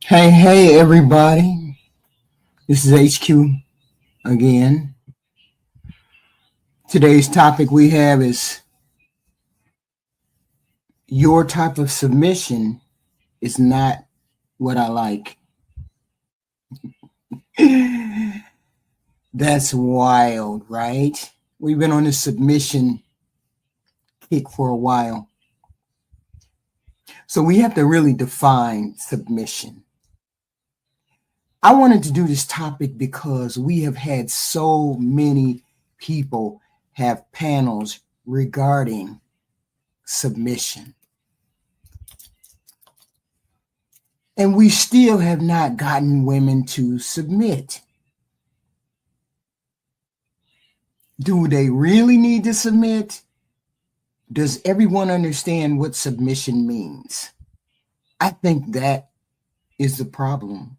Hey, everybody. This is HQ again. Today's topic we have is your type of submission is not what I like. That's wild, right? We've been on this submission kick for a while. So we have to really define submission. I wanted to do this topic because we have had so many people have panels regarding submission. And we still have not gotten women to submit. Do they really need to submit? Does everyone understand what submission means? I think that is the problem.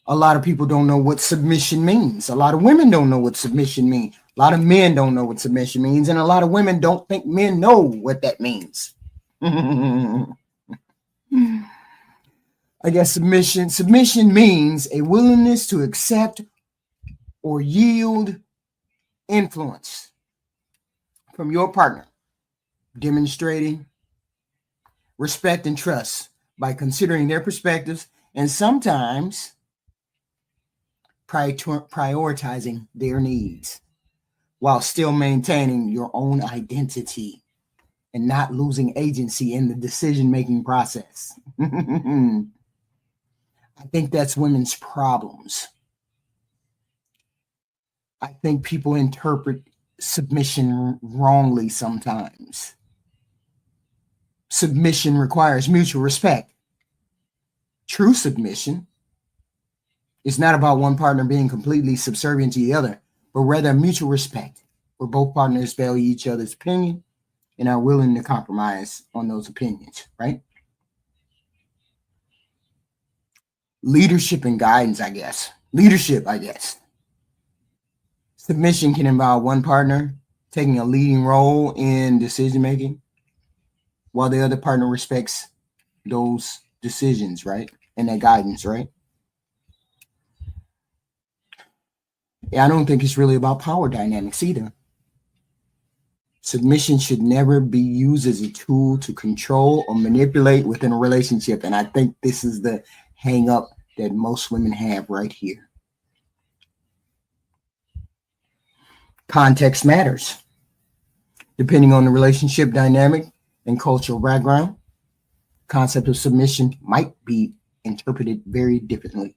A lot of people don't know what submission means. A lot of women don't know what submission means. A lot of men don't know what submission means. And a lot of women don't think men know what that means. I guess submission means a willingness to accept or yield influence from your partner, demonstrating respect and trust by considering their perspectives and sometimes prioritizing their needs while still maintaining your own identity and not losing agency in the decision-making process. I think that's women's problems. I think people interpret submission wrongly sometimes. Submission requires mutual respect. True submission is not about one partner being completely subservient to the other, but rather mutual respect, where both partners value each other's opinion and are willing to compromise on those opinions, right? Leadership and guidance, I guess. Submission can involve one partner taking a leading role in decision making while the other partner respects those decisions, right? And that guidance, right? I don't think it's really about power dynamics either. Submission should never be used as a tool to control or manipulate within a relationship. And I think this is the hang up that most women have right here. Context matters. Depending on the relationship dynamic and cultural background, concept of submission might be interpreted very differently.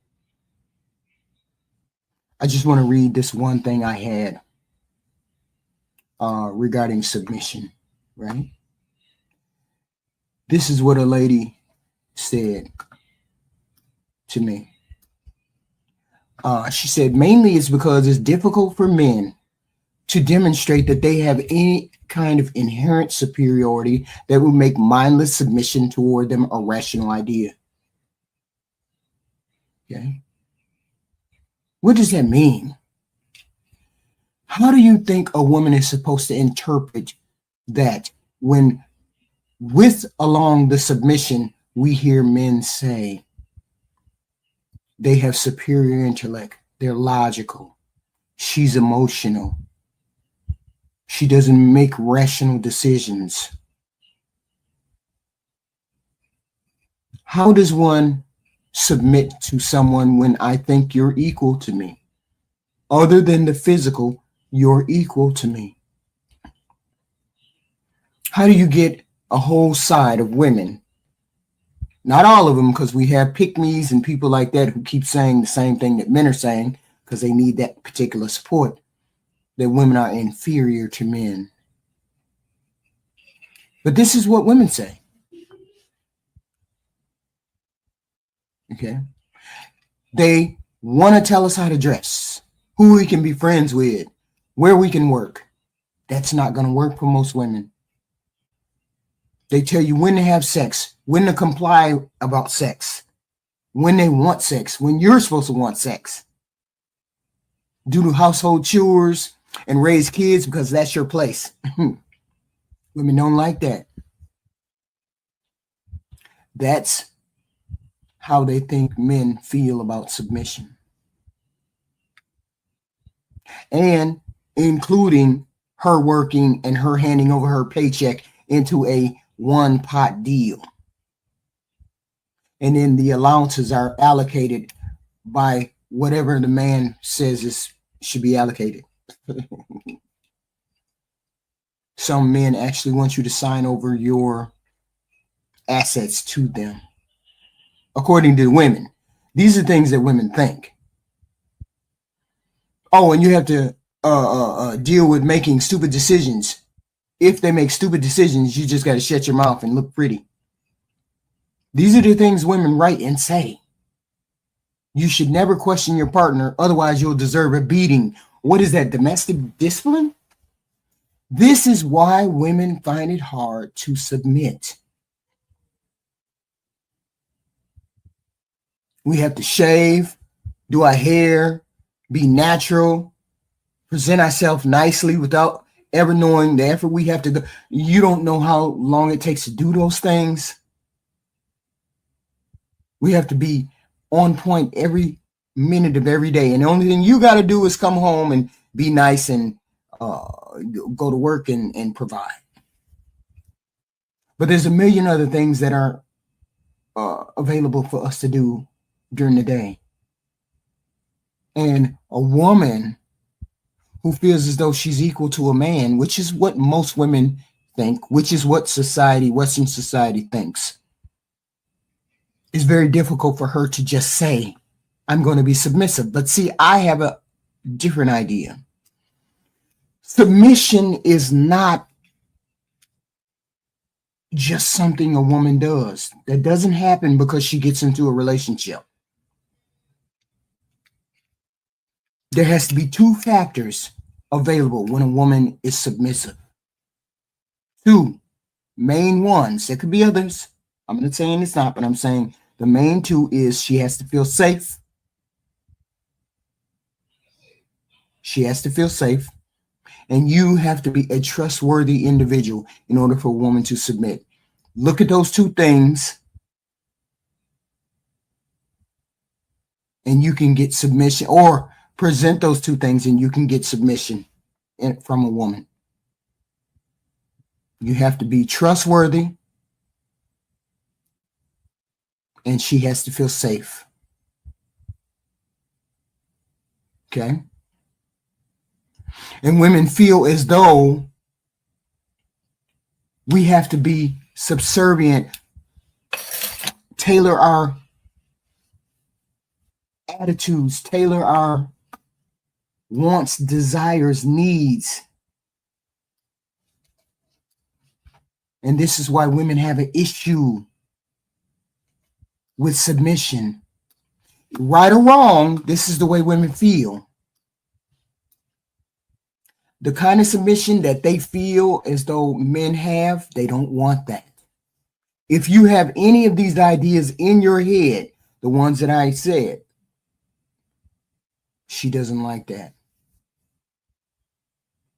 I just want to read this one thing I had regarding submission, right? This is what a lady said to me. She said, mainly it's because it's difficult for men to demonstrate that they have any kind of inherent superiority that would make mindless submission toward them a rational idea. Okay. What does that mean? How do you think a woman is supposed to interpret that when with along the submission, we hear men say they have superior intellect, they're logical, she's emotional, she doesn't make rational decisions. How does one submit to someone when I think you're equal to me? Other than the physical, you're equal to me. How do you get a whole side of women? Not all of them, because we have pick-me's and people like that who keep saying the same thing that men are saying because they need that particular support, that women are inferior to men. But this is what women say. Okay. They want to tell us how to dress, who we can be friends with, where we can work. That's not going to work for most women. They tell you when to have sex, when to comply about sex, when they want sex, when you're supposed to want sex. Do the household chores and raise kids because that's your place. Women don't like that. That's how they think men feel about submission, and including her working and her handing over her paycheck into a one pot deal. And then the allowances are allocated by whatever the man says should be allocated. Some men actually want you to sign over your assets to them. According to women, these are things that women think. Oh, and you have to deal with making stupid decisions. If they make stupid decisions, you just got to shut your mouth and look pretty. These are the things women write and say. You should never question your partner, otherwise you'll deserve a beating. What is that, domestic discipline? This is why women find it hard to submit. We have to shave, do our hair, be natural, present ourselves nicely without ever knowing the effort we have to go. You don't know how long it takes to do those things. We have to be on point every minute of every day. And the only thing you got to do is come home and be nice and go to work and provide. But there's a million other things that are available for us to do during the day. And a woman who feels as though she's equal to a man, which is what most women think, which is what society, Western society thinks, it's very difficult for her to just say, I'm going to be submissive. But see, I have a different idea. Submission is not just something a woman does. That doesn't happen because she gets into a relationship. There has to be two factors available when a woman is submissive. Two main ones. There could be others. I'm not saying it's not, but I'm saying the main two is she has to feel safe. She has to feel safe. And you have to be a trustworthy individual in order for a woman to submit. Look at those two things, and you can get submission, or present those two things and you can get submission from a woman. You have to be trustworthy, and she has to feel safe. Okay? And women feel as though we have to be subservient, tailor our attitudes, tailor our wants, desires, needs. And this is why women have an issue with submission. Right or wrong, this is the way women feel. The kind of submission that they feel as though men have, they don't want that. If you have any of these ideas in your head, the ones that I said, she doesn't like that.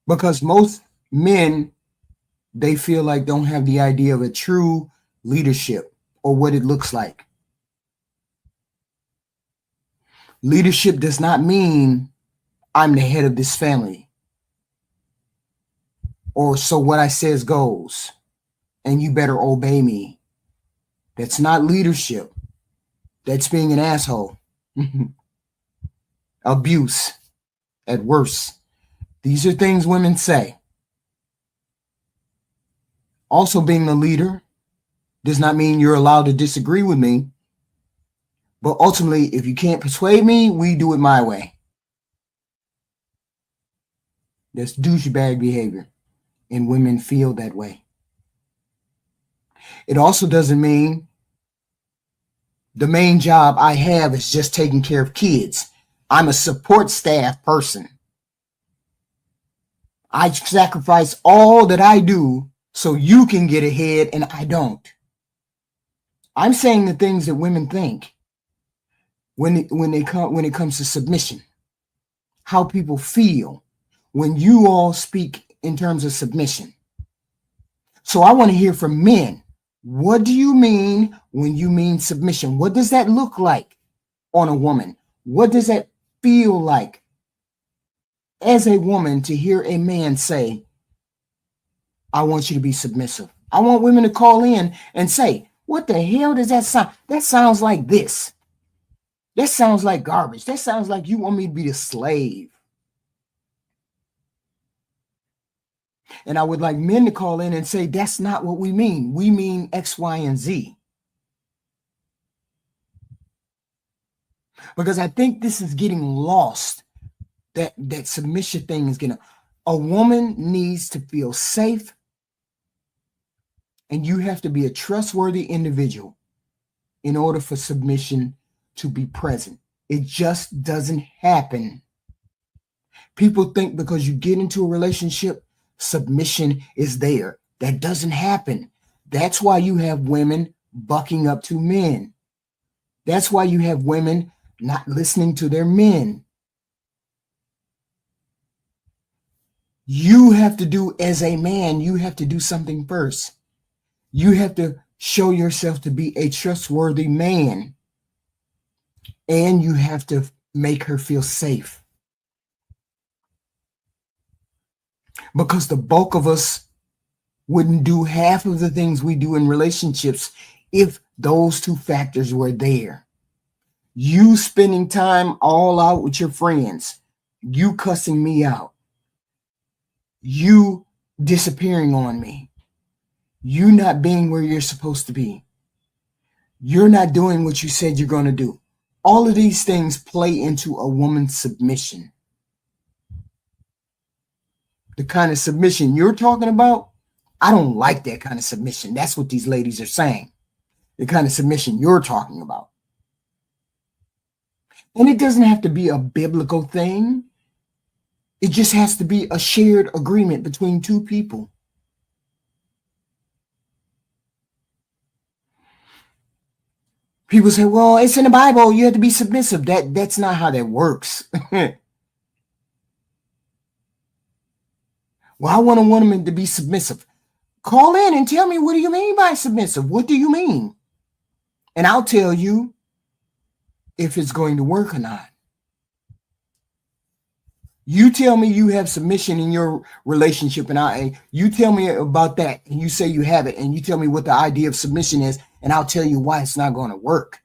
Because most men, they feel like don't have the idea of a true leadership or what it looks like. Leadership does not mean I'm the head of this family, or so what I says goes, and you better obey me. That's not leadership. That's being an asshole. Abuse at worst. These are things women say. Also, being a leader does not mean you're allowed to disagree with me. But ultimately, if you can't persuade me, we do it my way. That's douchebag behavior. And women feel that way. It also doesn't mean the main job I have is just taking care of kids. I'm a support staff person. I sacrifice all that I do so you can get ahead, and I don't. I'm saying the things that women think when it comes to submission, how people feel when you all speak in terms of submission. So I want to hear from men. What do you mean when you mean submission? What does that look like on a woman? What does that feel like as a woman to hear a man say, I want you to be submissive? I want women to call in and say, what the hell does that sound? That sounds like this. That sounds like garbage. That sounds like you want me to be the slave. And I would like men to call in and say, that's not what we mean. We mean X, Y, and Z. Because I think this is getting lost. That submission thing is getting. A woman needs to feel safe, and you have to be a trustworthy individual in order for submission to be present. It just doesn't happen. People think because you get into a relationship, submission is there. That doesn't happen. That's why you have women bucking up to men. That's why you have women not listening to their men. You have to do, as a man, you have to do something first. You have to show yourself to be a trustworthy man. And you have to make her feel safe. Because the bulk of us wouldn't do half of the things we do in relationships if those two factors were there. You spending time all out with your friends, you cussing me out, you disappearing on me, you not being where you're supposed to be, you're not doing what you said you're going to do. All of these things play into a woman's submission. The kind of submission you're talking about, I don't like that kind of submission. That's what these ladies are saying. The kind of submission you're talking about. And it doesn't have to be a biblical thing. It just has to be a shared agreement between two people. People say, well, it's in the Bible. You have to be submissive. That's not how that works. Well, I want a woman to be submissive. Call in and tell me, what do you mean by submissive? What do you mean? And I'll tell you if it's going to work or not. You tell me you have submission in your relationship, and you tell me about that, and you say you have it, and you tell me what the idea of submission is, and I'll tell you why it's not going to work.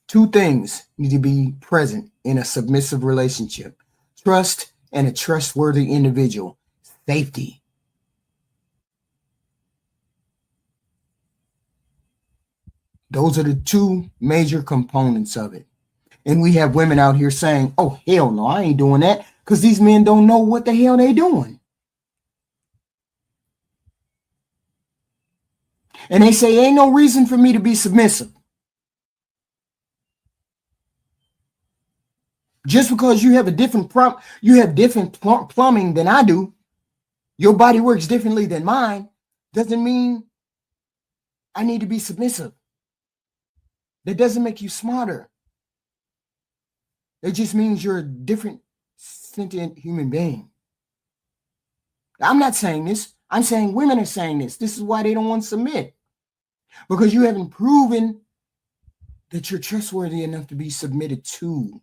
Two things need to be present in a submissive relationship: trust and a trustworthy individual. Safety. Those are the two major components of it. And we have women out here saying, oh, hell no, I ain't doing that, because these men don't know what the hell they doing. And they say, ain't no reason for me to be submissive. Just because you have a different plumbing than I do, your body works differently than mine, doesn't mean I need to be submissive. That doesn't make you smarter. It just means you're a different sentient human being. I'm not saying this. I'm saying women are saying this. This is why they don't want to submit. Because you haven't proven that you're trustworthy enough to be submitted to.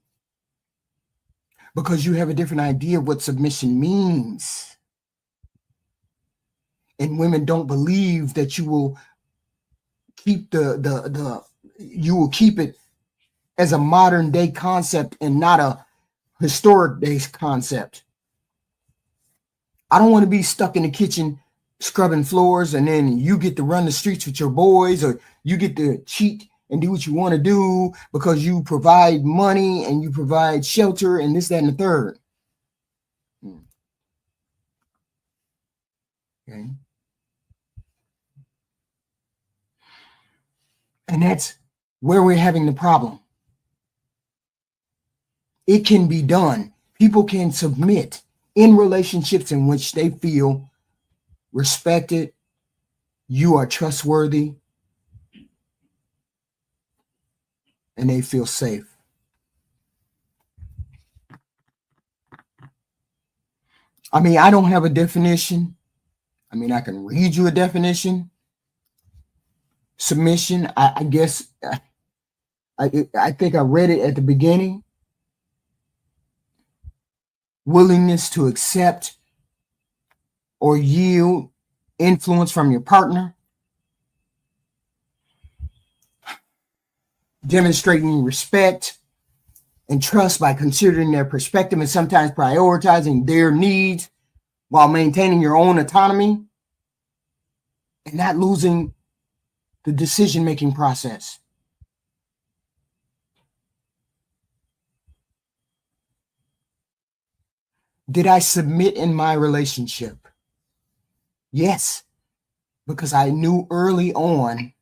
Because you have a different idea of what submission means. And women don't believe that you will keep you will keep it as a modern day concept and not a historic day concept. I don't want to be stuck in the kitchen scrubbing floors and then you get to run the streets with your boys, or you get to cheat and do what you want to do because you provide money and you provide shelter and this, that, and the third. Okay. And that's where we're having the problem. It can be done. People can submit in relationships in which they feel respected, you are trustworthy, and they feel safe. I mean, I don't have a definition. I mean, I can read you a definition. Submission, I guess, I think I read it at the beginning. Willingness to accept or yield influence from your partner. Demonstrating respect and trust by considering their perspective and sometimes prioritizing their needs while maintaining your own autonomy and not losing the decision-making process. Did I submit in my relationship? Yes, because I knew early on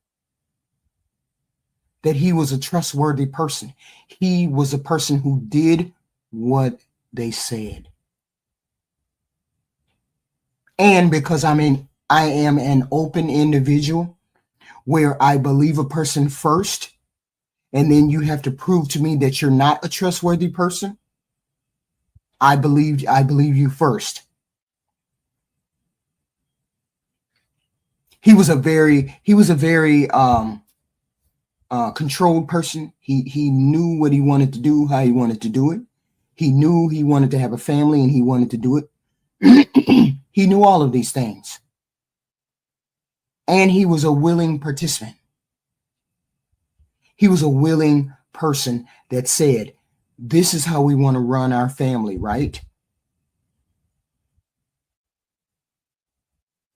that he was a trustworthy person. He was a person who did what they said. And because I am an open individual where I believe a person first, and then you have to prove to me that you're not a trustworthy person. I believe you first. He was a very controlled person. He knew what he wanted to do, how he wanted to do it. He knew he wanted to have a family and he wanted to do it. He knew all of these things. And he was a willing participant. He was a willing person that said, this is how we want to run our family, right?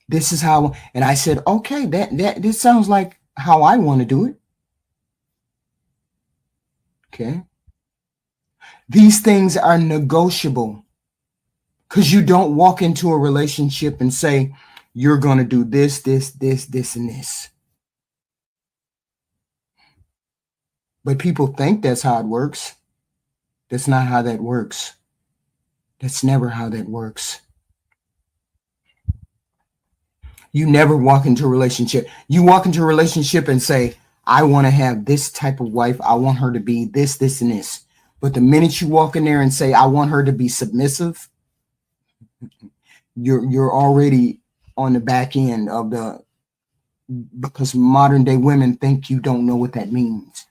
This is how, and I said, okay, this sounds like how I want to do it. Okay. These things are negotiable because you don't walk into a relationship and say, you're going to do this, and this. But people think that's how it works. That's not how that works. That's never how that works. You never walk into a relationship. You walk into a relationship and say, I want to have this type of wife. I want her to be this, and this. But the minute you walk in there and say, I want her to be submissive, you're already on the back end of because modern day women think you don't know what that means.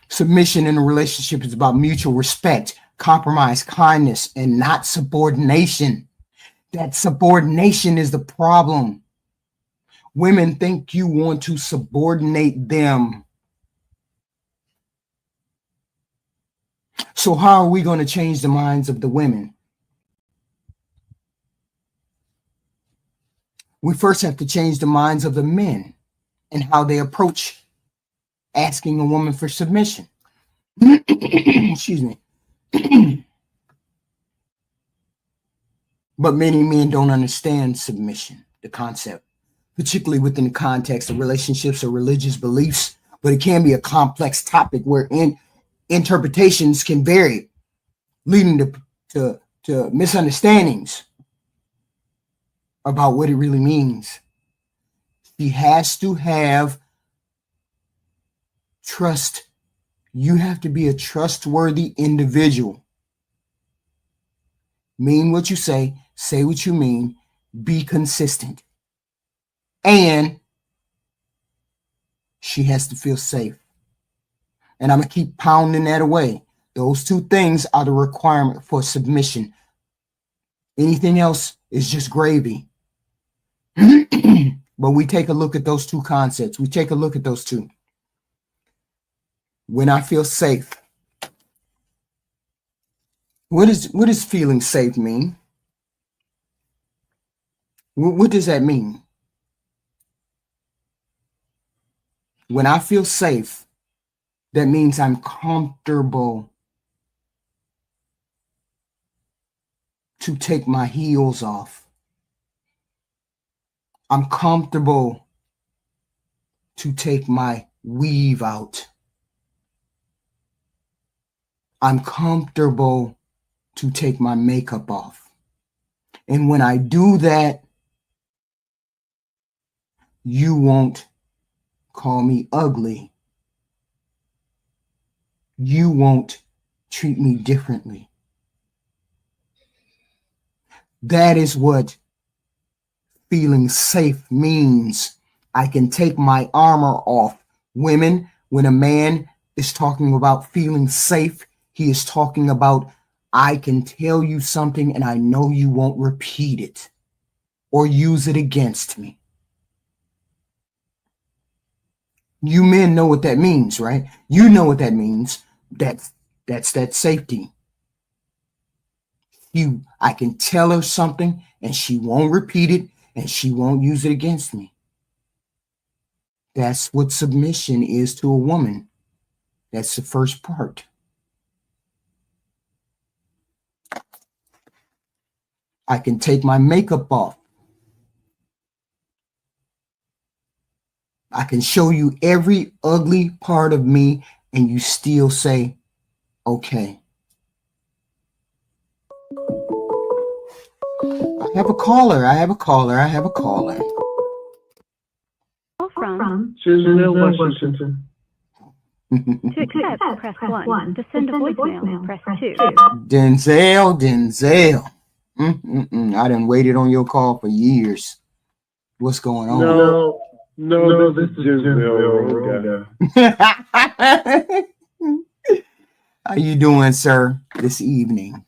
Submission in a relationship is about mutual respect, compromise, kindness, and not subordination. That subordination is the problem. Women think you want to subordinate them. So how are we going to change the minds of the women? We first have to change the minds of the men and how they approach asking a woman for submission. Excuse me. But many men don't understand submission, the concept, particularly within the context of relationships or religious beliefs. But it can be a complex topic where interpretations can vary, leading to misunderstandings about what it really means. She has to have trust. You have to be a trustworthy individual. Mean what you say what you mean, be consistent. And she has to feel safe. And I'm going to keep pounding that away. Those two things are the requirement for submission. Anything else is just gravy. But we take a look at those two concepts. We take a look at those two. When I feel safe. What does feeling safe mean? What does that mean? When I feel safe, that means I'm comfortable to take my heels off. I'm comfortable to take my weave out. I'm comfortable to take my makeup off. And when I do that, you won't call me ugly. You won't treat me differently. That is what feeling safe means. I can take my armor off. Women, when a man is talking about feeling safe, he is talking about, I can tell you something and I know you won't repeat it or use it against me. You men know what that means, right? You know what that means. That's that safety. I can tell her something and she won't repeat it and she won't use it against me. That's what submission is to a woman. That's the first part. I can take my makeup off. I can show you every ugly part of me and you still say, okay. I have a caller. From Giselle, Washington. To accept, press 1. To send a voicemail, press 2. Denzel. I done waited on your call for years. What's going on? No, this is Giselle. How you doing, sir, this evening?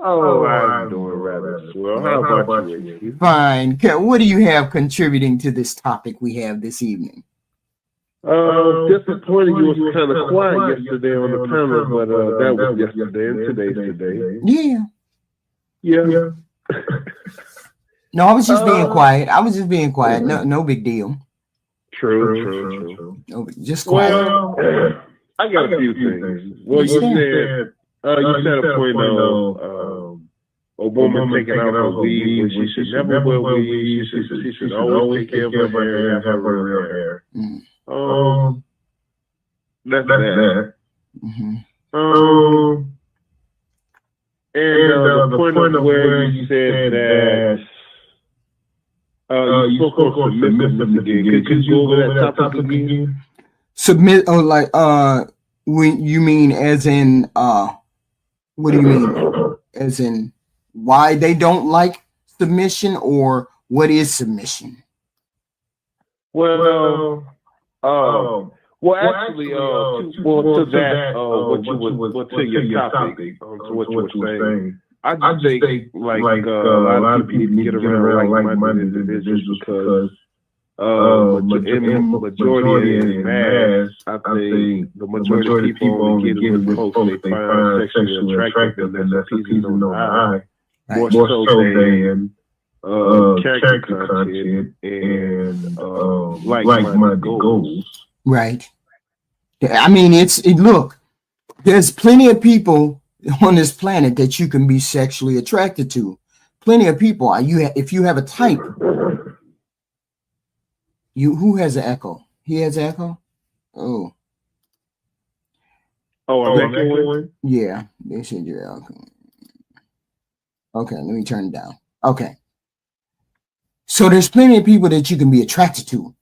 Oh, I'm doing rather swell. How about you? Fine. What do you have contributing to this topic we have this evening? Disappointed you was kind of quiet yesterday on the panel, but that was yesterday and today's today. Yeah. No, I was just being quiet. No big deal. True. No, just quiet. Well, I got a few things. Well, you said a point on a woman taking out her weave when she should never wear weave. She should always take care of her hair and have her real hair. That's that. Mm-hmm. And the point of where you said that you spoke on submissiveness again. Could you go over that topic again? Submit, when you mean as in, what do you mean? As in why they don't like submission, or what is submission? Well, actually, to that, to your topic, to what you were saying, I just think like a lot of people need to get around like-minded individuals because in majority in mass, I think the majority of people only get with folks they find sexually attractive and that's appeasing on the eye, more so than character content and like-minded goals. Right. I mean, look, there's plenty of people on this planet that you can be sexually attracted to. Plenty of people. If you have a type, who has an echo? He has an echo? Oh, I'm echoing? Yeah, they said you're echoing. Okay, let me turn it down. Okay. So there's plenty of people that you can be attracted to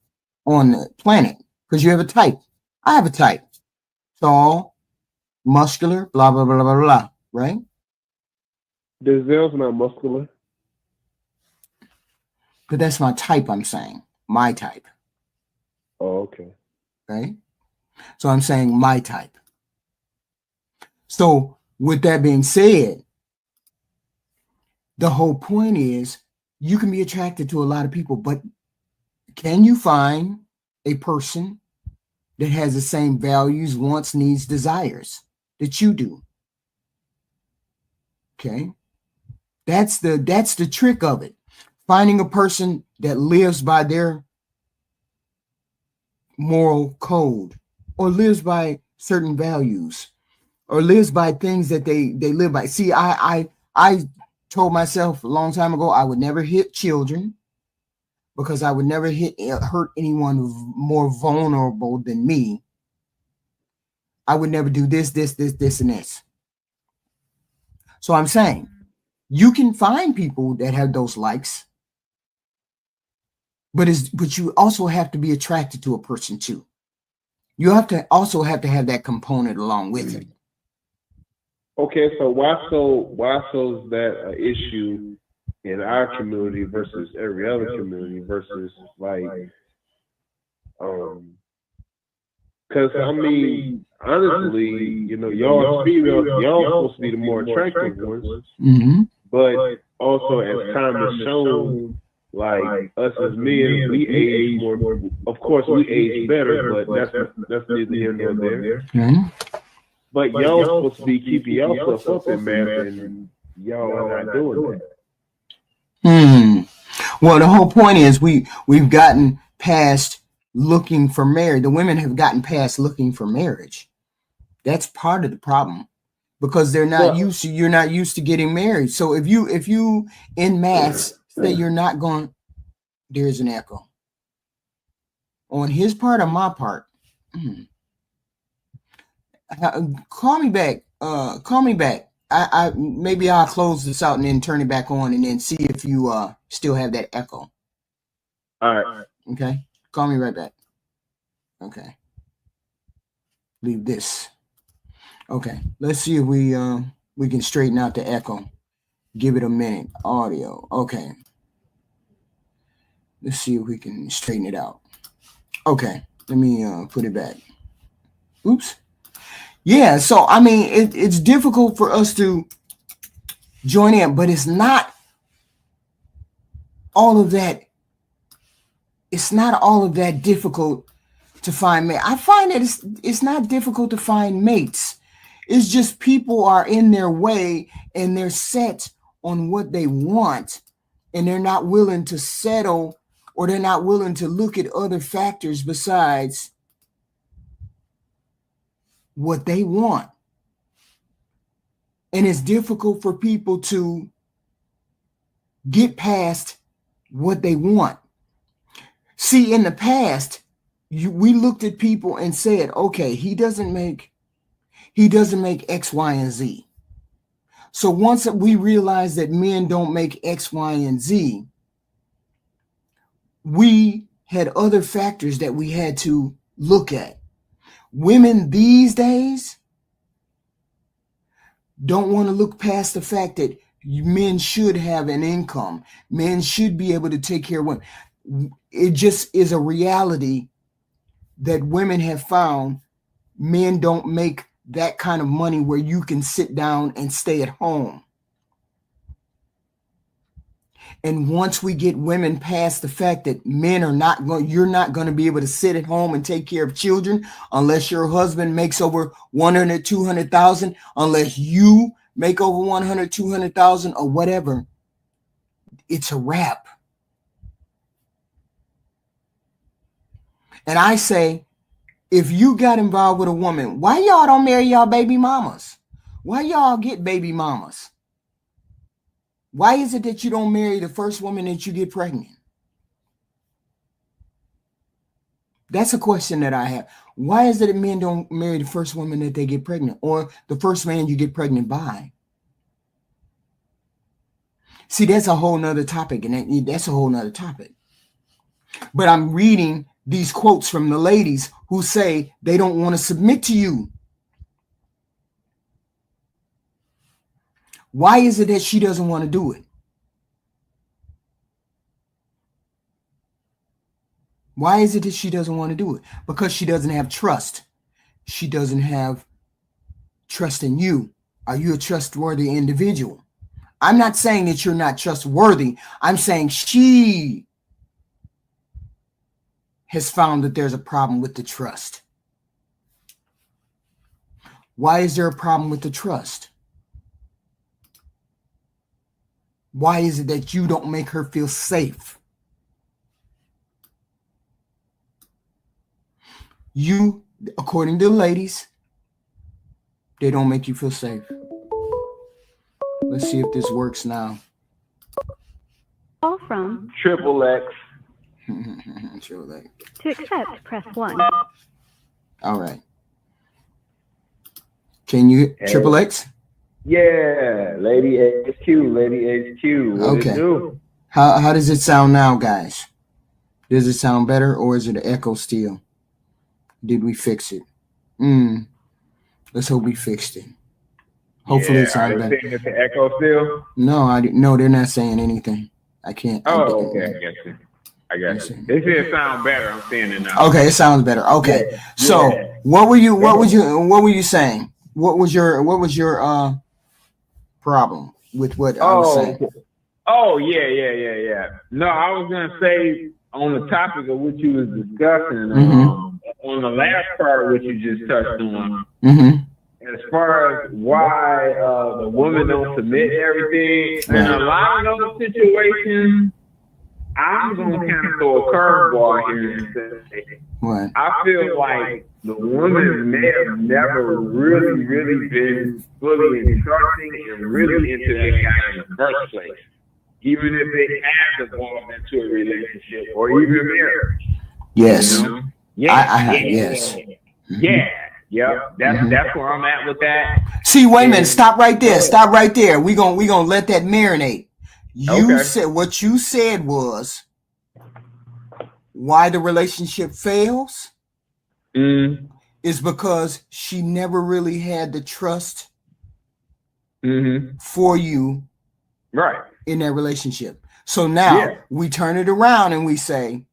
on the planet because you have a type. I have a type. Tall, muscular, blah, blah, blah, blah, blah, right? Denzel's not muscular. But that's my type, I'm saying. My type. Oh, okay. Right? So I'm saying my type. So with that being said, the whole point is you can be attracted to a lot of people, but can you find a person that has the same values, wants, needs, desires that you do? Okay. That's the trick of it. Finding a person that lives by their moral code or lives by certain values or lives by things that they live by. See, I told myself a long time ago I would never hit children because I would never hurt anyone more vulnerable than me. I would never do this, and this. So I'm saying you can find people that have those likes, but you also have to be attracted to a person too. You also have to have that component along with it. Okay, so why so is that an issue in our community versus every other community versus like, because I mean, honestly, you know, y'all females, y'all supposed to be the more attractive ones, but also as time has shown, like us as men, we age more. Of course, we age better, but that's neither here nor there. But y'all supposed to be keeping yourself up in math, and y'all are not doing that. Well, the whole point is we've gotten past looking for marriage. The women have gotten past looking for marriage. That's part of the problem, because they're not used to. You're not used to getting married. So if you in mass say you're not going, there's an echo on his part or my part. Call me back. Call me back. I maybe I'll close this out and then turn it back on and then see if you still have that echo. All right. Okay. Call me right back. Okay. Leave this. Okay. Let's see if we can straighten out the echo. Give it a minute. Audio. Okay. Let's see if we can straighten it out. Okay. Let me put it back. Oops. Yeah, so I mean, it's difficult for us to join in, but it's not all of that. It's not all of that difficult to find mates. I find that it's not difficult to find mates. It's just people are in their way and they're set on what they want, and they're not willing to settle, or they're not willing to look at other factors besides what they want. And it's difficult for people to get past what they want. See, in the past, we looked at people and said, okay, he doesn't make X, Y, and Z. So once we realized that men don't make X, Y, and Z, we had other factors that we had to look at. Women these days don't want to look past the fact that men should have an income. Men should be able to take care of women. It just is a reality that women have found. Men don't make that kind of money where you can sit down and stay at home. And once we get women past the fact that men are not going, you're not going to be able to sit at home and take care of children unless your husband makes over 100, 200,000, unless you make over 100, 200,000 or whatever, it's a wrap. And I say, if you got involved with a woman, why y'all don't marry y'all baby mamas? Why y'all get baby mamas? Why is it that you don't marry the first woman that you get pregnant? That's a question that I have. Why is it that men don't marry the first woman that they get pregnant, or the first man you get pregnant by? See, that's a whole nother topic, and that's a whole nother topic. But I'm reading these quotes from the ladies who say they don't want to submit to you. Why is it that she doesn't want to do it? Why is it that she doesn't want to do it? Because she doesn't have trust. She doesn't have trust in you. Are you a trustworthy individual? I'm not saying that you're not trustworthy. I'm saying she has found that there's a problem with the trust. Why is there a problem with the trust? Why is it that you don't make her feel safe? You, according to the ladies, they don't make you feel safe. Let's see if this works now. Call from Triple X. Triple X. To accept, press 1. All right. Can you Triple X? Yeah, Lady HQ, Lady HQ. What Okay. it do? How does it sound now, guys? Does it sound better, or is it an echo still? Did we fix it? Let's hope we fixed it. Hopefully, it Are sounds they better. saying it's an echo still? No, they're not saying anything. I can't. Oh, okay. I guess it. They say it sound better. I'm saying it now. Okay, it sounds better. Okay, Yeah. so Yeah. what were you saying? What was your problem with what I was saying? Oh, yeah. No, I was gonna say on the topic of what you was discussing, on the last part, what you just touched on, as far as why the woman don't submit everything, in a lot of those situations, I'm gonna kind of throw a curveball here and say, I feel like the woman may have never really been fully entrusting and really into that guy in the first place, even if they have evolved into a relationship or even a marriage. Yes. You know? Yes. Yep. That's where I'm at with that. See, wait a minute. Stop right there. We gonna let that marinate. You said what you said was why the relationship fails is because she never really had the trust for you in that relationship. So now we turn it around and we say,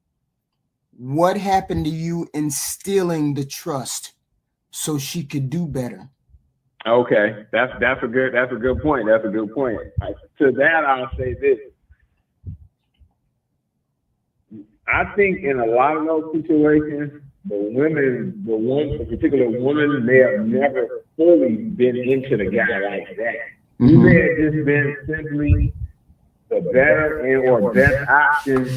what happened to you instilling the trust so she could do better? Okay, that's a good point. To that, I'll say this. I think in a lot of those situations, the particular woman may have never fully been into the guy like that. He may have just been simply the better and or best option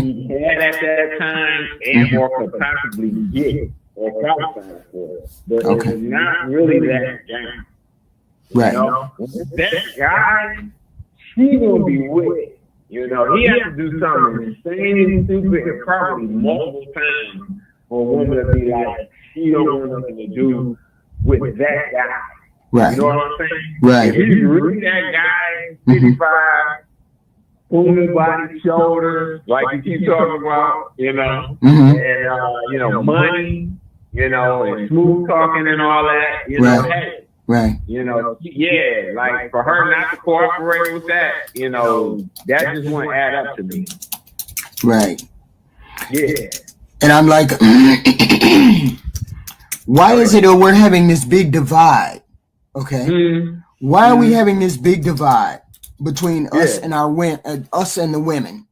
he had at that time and or could possibly get or qualify for. But it's not really that guy. Right. You know? That guy, he gonna be with it. You know, he has to do something insane and stupid and probably multiple times for a woman to be like, she don't want nothing to do with that guy. Right. You know what I'm saying? Right. If he's really that guy, 55, full body, shoulders, like you keep talking about, you know, and you know, money, you know, and smooth talking and all that, you know, hey. Right. You know, like for her not to cooperate with that, you know, that just won't add up to me. Right. Yeah. And I'm like, why is it that we're having this big divide? Okay. Why are we having this big divide between us and us and the women?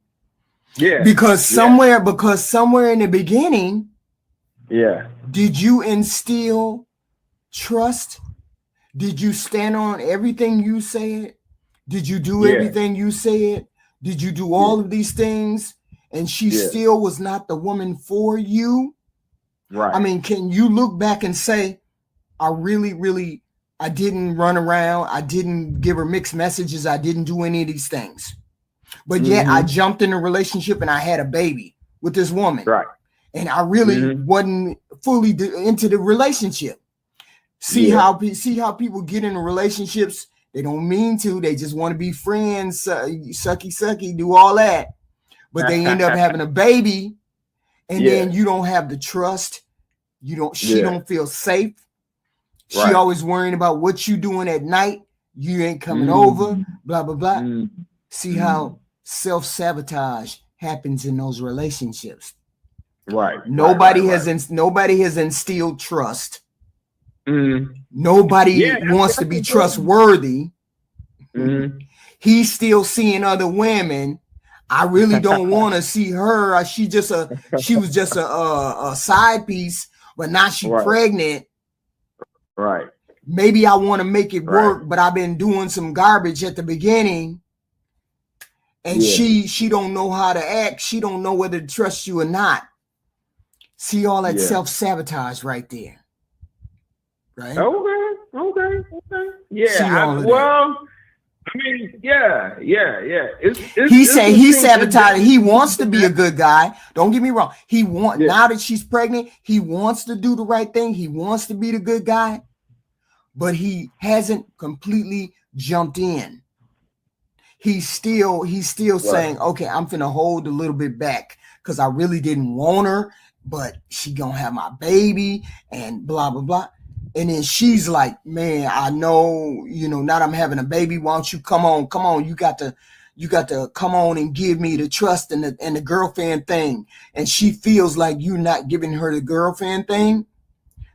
Yeah. Because somewhere in the beginning, did you instill trust? Did you stand on everything you said? Did you do everything you said? Did you do all of these things? And she still was not the woman for you? Right. I mean, can you look back and say, I didn't run around. I didn't give her mixed messages. I didn't do any of these things. But yet I jumped in a relationship and I had a baby with this woman. Right. And I really wasn't fully into the relationship. See how people get into relationships. They don't mean to. They just want to be friends, sucky, do all that. But they end up having a baby, and then you don't have the trust. She don't feel safe. She always worrying about what you doing at night. You ain't coming over. Blah blah blah. See how self-sabotage happens in those relationships. Right. Nobody has instilled trust. Nobody wants to be trustworthy. He's still seeing other women. I really don't want to see her. She was just a side piece, but now she's pregnant. Right. Maybe I want to make it work, but I've been doing some garbage at the beginning. And she don't know how to act. She don't know whether to trust you or not. See all that self-sabotage right there. Right. Okay. Yeah. He sabotaged. He wants to be a good guy. Don't get me wrong. Now that she's pregnant, he wants to do the right thing. He wants to be the good guy, but he hasn't completely jumped in. He's still saying, okay, I'm finna hold a little bit back because I really didn't want her, but she gonna have my baby and blah blah blah. And then she's like, man, I know, now that I'm having a baby, why don't you come on, you got to come on and give me the trust and the girlfriend thing. And she feels like you're not giving her the girlfriend thing.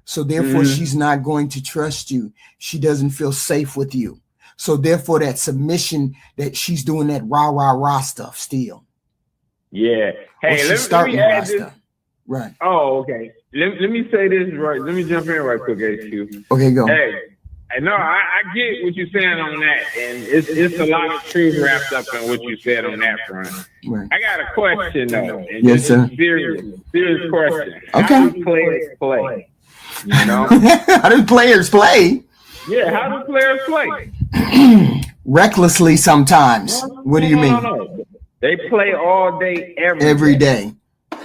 So therefore, she's not going to trust you. She doesn't feel safe with you. So therefore, that submission, that she's doing that rah stuff still. Yeah. Hey, let me add this. Stuff. Right. Oh, okay. Let me say this right. Let me jump in right quick, HQ. Okay, go. Hey, no, I get what you're saying on that, and it's a lot of truth wrapped up in what you said on that front. Right. I got a question though. Yes, sir. Serious question. Okay. How do players play? You know? How do players play? Yeah, how do players play? Recklessly sometimes. What do you mean? No. They play all day, every day.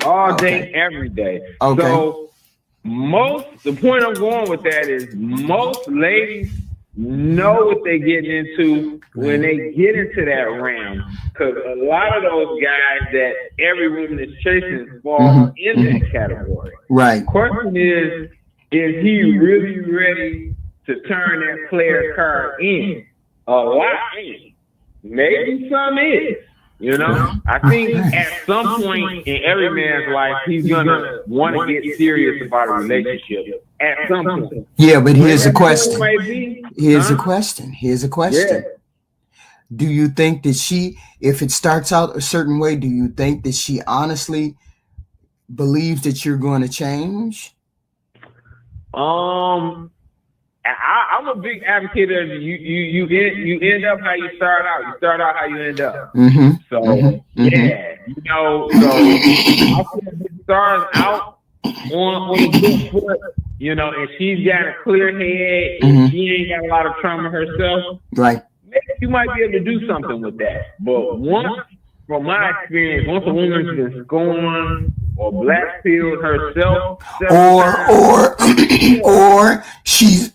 All day, every day. Okay. So the point I'm going with that is most ladies know what they're getting into when they get into that realm. Because a lot of those guys that every woman is chasing fall in that category. Right. Question is he really ready to turn that player card in? A lot in. Maybe some is. You know, I think at some point in every man's life, he's gonna want to get serious about a relationship. At some point. Yeah, but here's a question. Here's a question. Yeah. Do you think that if it starts out a certain way, do you think that she honestly believes that you're going to change? I'm a big advocate of you end up how you start out. You start out how you end up. So yeah, so I feel it starts out on a good foot, and she's got a clear head and she ain't got a lot of trauma herself. Right. Maybe you might be able to do something with that. But from my experience, once a woman's been scorned or black pilled herself, or she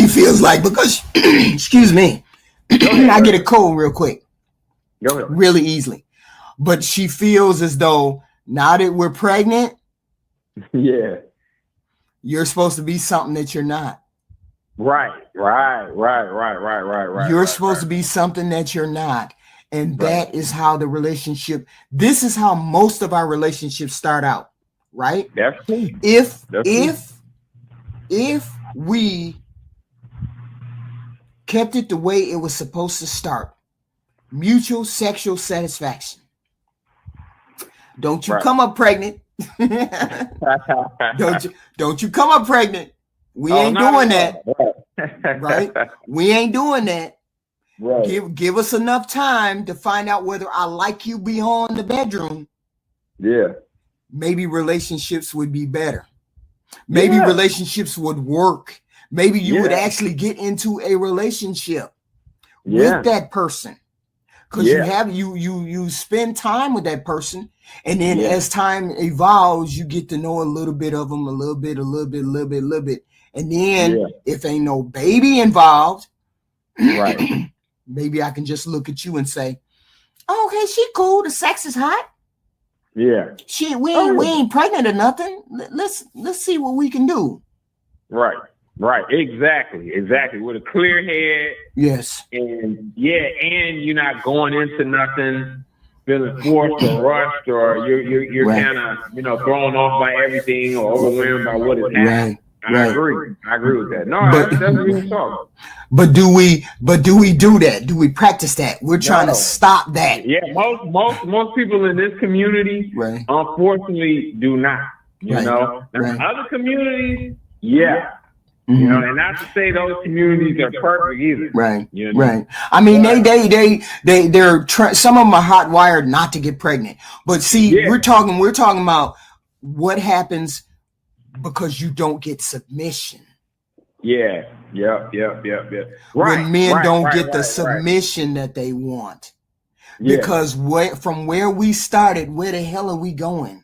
feels like, because excuse me, I get a cold real quick, really easily, but she feels as though now that we're pregnant, you're supposed to be something that you're not. Right. You're supposed to be something that you're not. And that is how this is how most of our relationships start out, right? That's true. If we kept it the way it was supposed to start, mutual sexual satisfaction. Don't you come up pregnant. Don't you come up pregnant. We ain't doing that. Right? We ain't doing that. Right. Give us enough time to find out whether I like you beyond the bedroom. Yeah. Maybe relationships would be better. Maybe relationships would work. Maybe you would actually get into a relationship with that person. Because you spend time with that person, and then as time evolves, you get to know a little bit of them, a little bit. And then if ain't no baby involved, right. Maybe I can just look at you and say, oh, okay, she cool. The sex is hot. Yeah. We ain't pregnant or nothing. Let's see what we can do. Right. Exactly. With a clear head. Yes. And you're not going into nothing feeling forced or rushed, or you're kind of thrown off by everything or overwhelmed by what is happening. I agree with that. No, that's really talk. But do we do that? Do we practice that? We're trying to stop that. Yeah, most people in this community, unfortunately, do not. You know, in other communities, and not to say those communities are perfect either. Right. Right. I mean, they're some of them are hot wired not to get pregnant. But see, we're talking about what happens because you don't get submission. Yeah. When men don't get the submission that they want. Yeah. Because from where we started, where the hell are we going?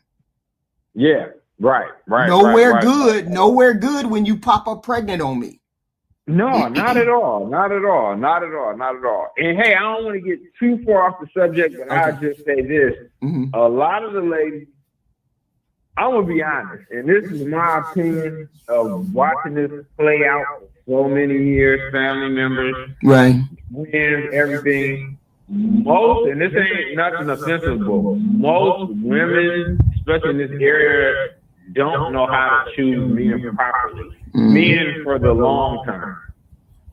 Yeah. Right. Nowhere good when you pop up pregnant on me. No, not at all. And hey, I don't want to get too far off the subject, but I'll just say this. A lot of the ladies I'm gonna be honest, and this is my opinion of watching this play out for so many years, family members, Right. friends, everything. Most, and this ain't nothing offensive, but most women, especially in this area, don't know how to choose men properly. Men for the long term,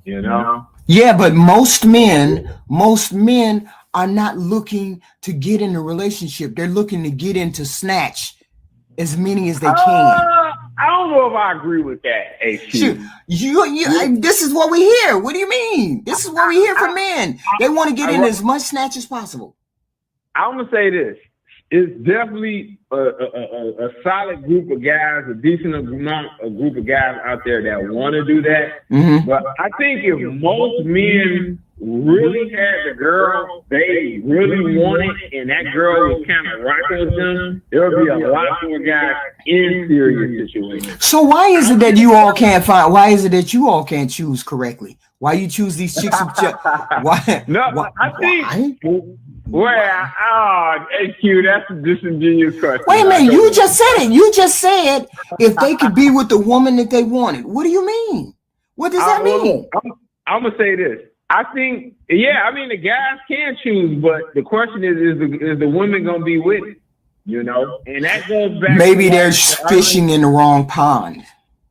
you know? Yeah, but most men are not looking to get in a relationship. They're looking to get into snatch as many as they can. I don't know if I agree with that, HQ. Shoot, this is what we hear. What do you mean? This is what we hear from men. They want to get in as much snatch as possible. I'm gonna say this: it's definitely a solid group of guys, a decent amount, a group of guys out there that want to do that. But I think if most men really had the girl they really wanted, and that girl was kind of rocking with them, there would be a lot more guys in serious situations. So why is it that you all can't find? Why is it that you all can't choose correctly? Why you choose these chicks? Why? No, why, I think. why? Well, HQ, that's a disingenuous question. Wait a minute, you just said it. You just said if they could be with the woman that they wanted. What do you mean? What does that mean? I'm gonna say this. I think, yeah, I mean the guys can choose, but the question is the women gonna be with it? You know, and that goes back. Maybe they're fishing in the wrong pond.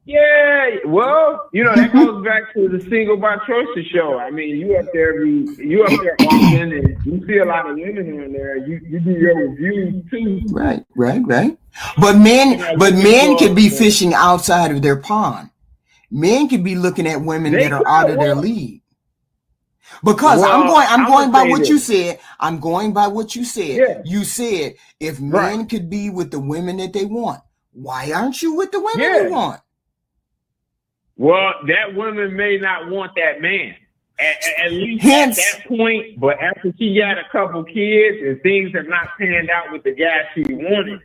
Yeah, well, you know, that goes back to the Single by Choice show. I mean, you up there often, and you see a lot of women on there. You do your reviews too. Right. But men can be fishing outside of their pond. Men can be looking at women that are out of their league. Because I'm going by what you said. I'm going by what you said. Yeah. You said if men could be with the women that they want, why aren't you with the women they want? Well, that woman may not want that man. At least at that point, but after she got a couple kids and things have not panned out with the guy she wanted,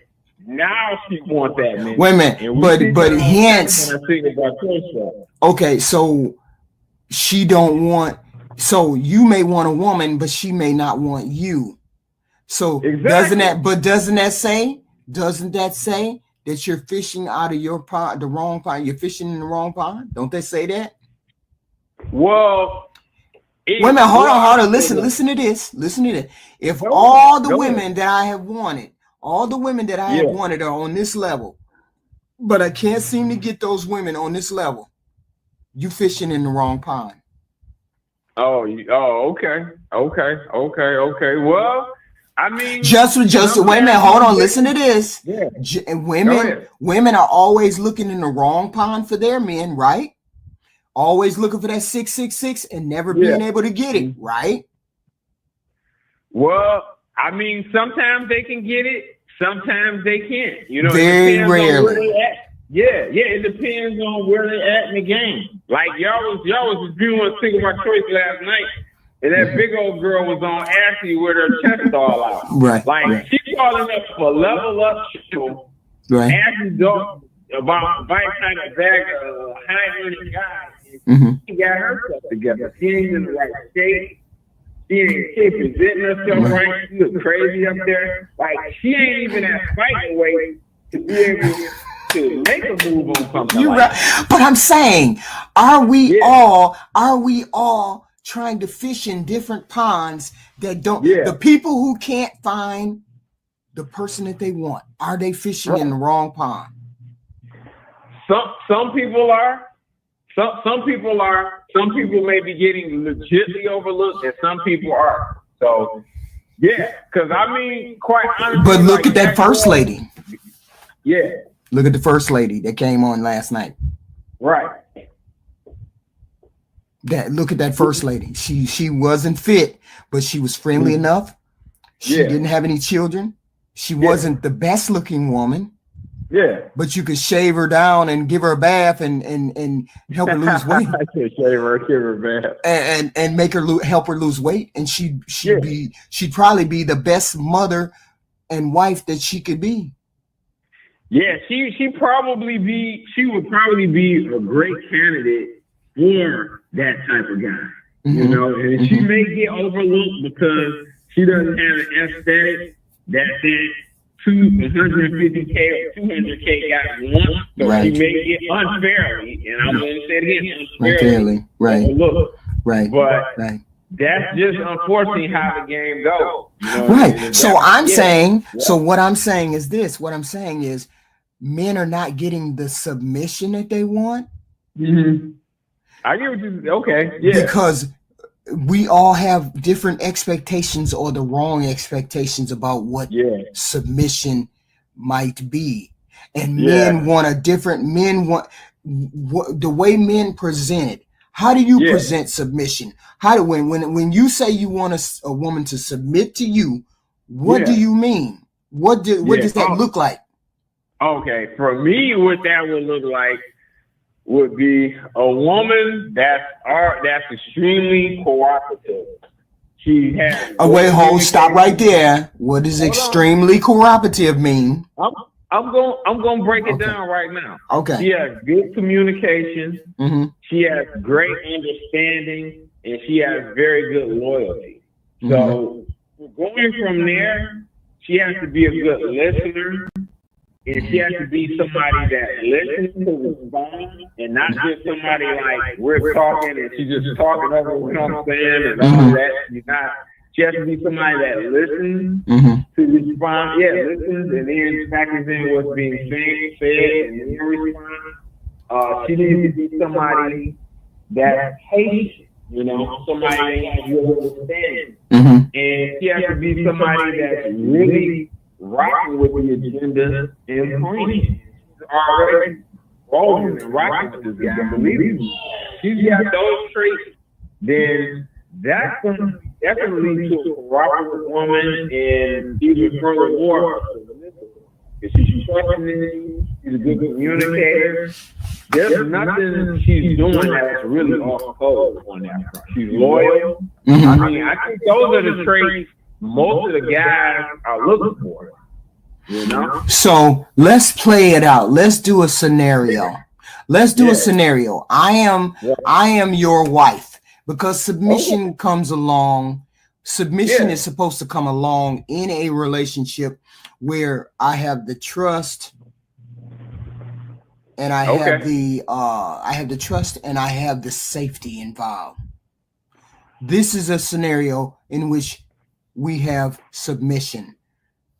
now she wants that man. Wait a minute, but hence, okay, so she don't want. So you may want a woman, but she may not want you. So doesn't that say that you're fishing out of your pond, the wrong pond? You're fishing in the wrong pond. Don't they say that? Well, wait a minute, hold on. Listen to this. If all the women that I have wanted, are on this level, but I can't seem to get those women on this level, you fishing in the wrong pond. Oh, okay. Well, I mean, just wait a minute. Hold on. Listen to this. Yeah. Women are always looking in the wrong pond for their men, right? Always looking for that 666 and never being able to get it, right? Well, I mean, sometimes they can get it, sometimes they can't. You know, very rarely. It depends on where they're at in the game. Like y'all was reviewing Single by Choice last night, and that big old girl was on Ashley with her chest all out. Right. Like she calling up for level up show. Right. Ashley dog about kind of bag of high-earning guys. She got herself together. She ain't in the right shape. She ain't presenting herself right. She was crazy up there. Like she ain't even at fighting weight to be able to make a move on something. You're right. But I'm saying, are we all trying to fish in different ponds that don't? The people who can't find the person that they want, are they fishing in the wrong pond? Some people are. Some people are. Some people may be getting legitimately overlooked, and some people are. So, because I mean, quite honestly. But look at that first lady. Yeah. Look at the first lady that came on last night. Right. Look at that first lady. She wasn't fit, but she was friendly enough. She didn't have any children. She wasn't the best looking woman. Yeah. But you could shave her down and give her a bath and help her lose weight. I could shave her, give her a bath. And make her help her lose weight. And she'd probably be the best mother and wife that she could be. Yeah, she would probably be a great candidate for that type of guy. You know, and she may get overlooked because she doesn't have an aesthetic that 250K or 200K got one, so Right. she may get unfairly, and I'm going to say it again, Unfairly. Right. Look, Right. but Right. that's just unfortunately how the game goes. You know what I Right. mean? So I'm saying, Yeah. so what I'm saying is this. What I'm saying is men are not getting the submission that they want. Mm-hmm. I get what you. Okay. Yeah. Because we all have different expectations or the wrong expectations about what submission might be. And men want a different, men want the way men present it. How do you present submission? How do when you say you want a woman to submit to you, what do you mean? What does that look like? Okay, for me, what that would look like would be a woman that's extremely cooperative. She has. Stop right there. What does extremely cooperative mean? I'm going to break it down right now. Okay. She has good communication. Mm-hmm. She has great understanding, and she has very good loyalty. Mm-hmm. So going from there, she has to be a good listener, and she has to be somebody that listens to respond, and not just somebody like we're talking and she's just talking over what I'm saying and all that. She has to be somebody that listens to respond. Listens and then factors in what's being said and then responds. She needs to be somebody that's patient, somebody that has real understanding. And she has to be somebody that's really rocking with the agenda and plan. She's already rolling and rocking with this guy. Believe me, she's got those traits, then that's going to lead to a cooperative woman and even furthermore, if she's trusting in you, she's a good communicator. There's nothing she's doing that's really off code on that front. She's loyal. I mean, I think those are the traits most of the guys are looking for. So let's play it out. Let's do a scenario. A scenario. I am your wife, because submission comes along. Submission is supposed to come along in a relationship where I have the trust and I have the trust and I have the safety involved. This is a scenario in which we have submission.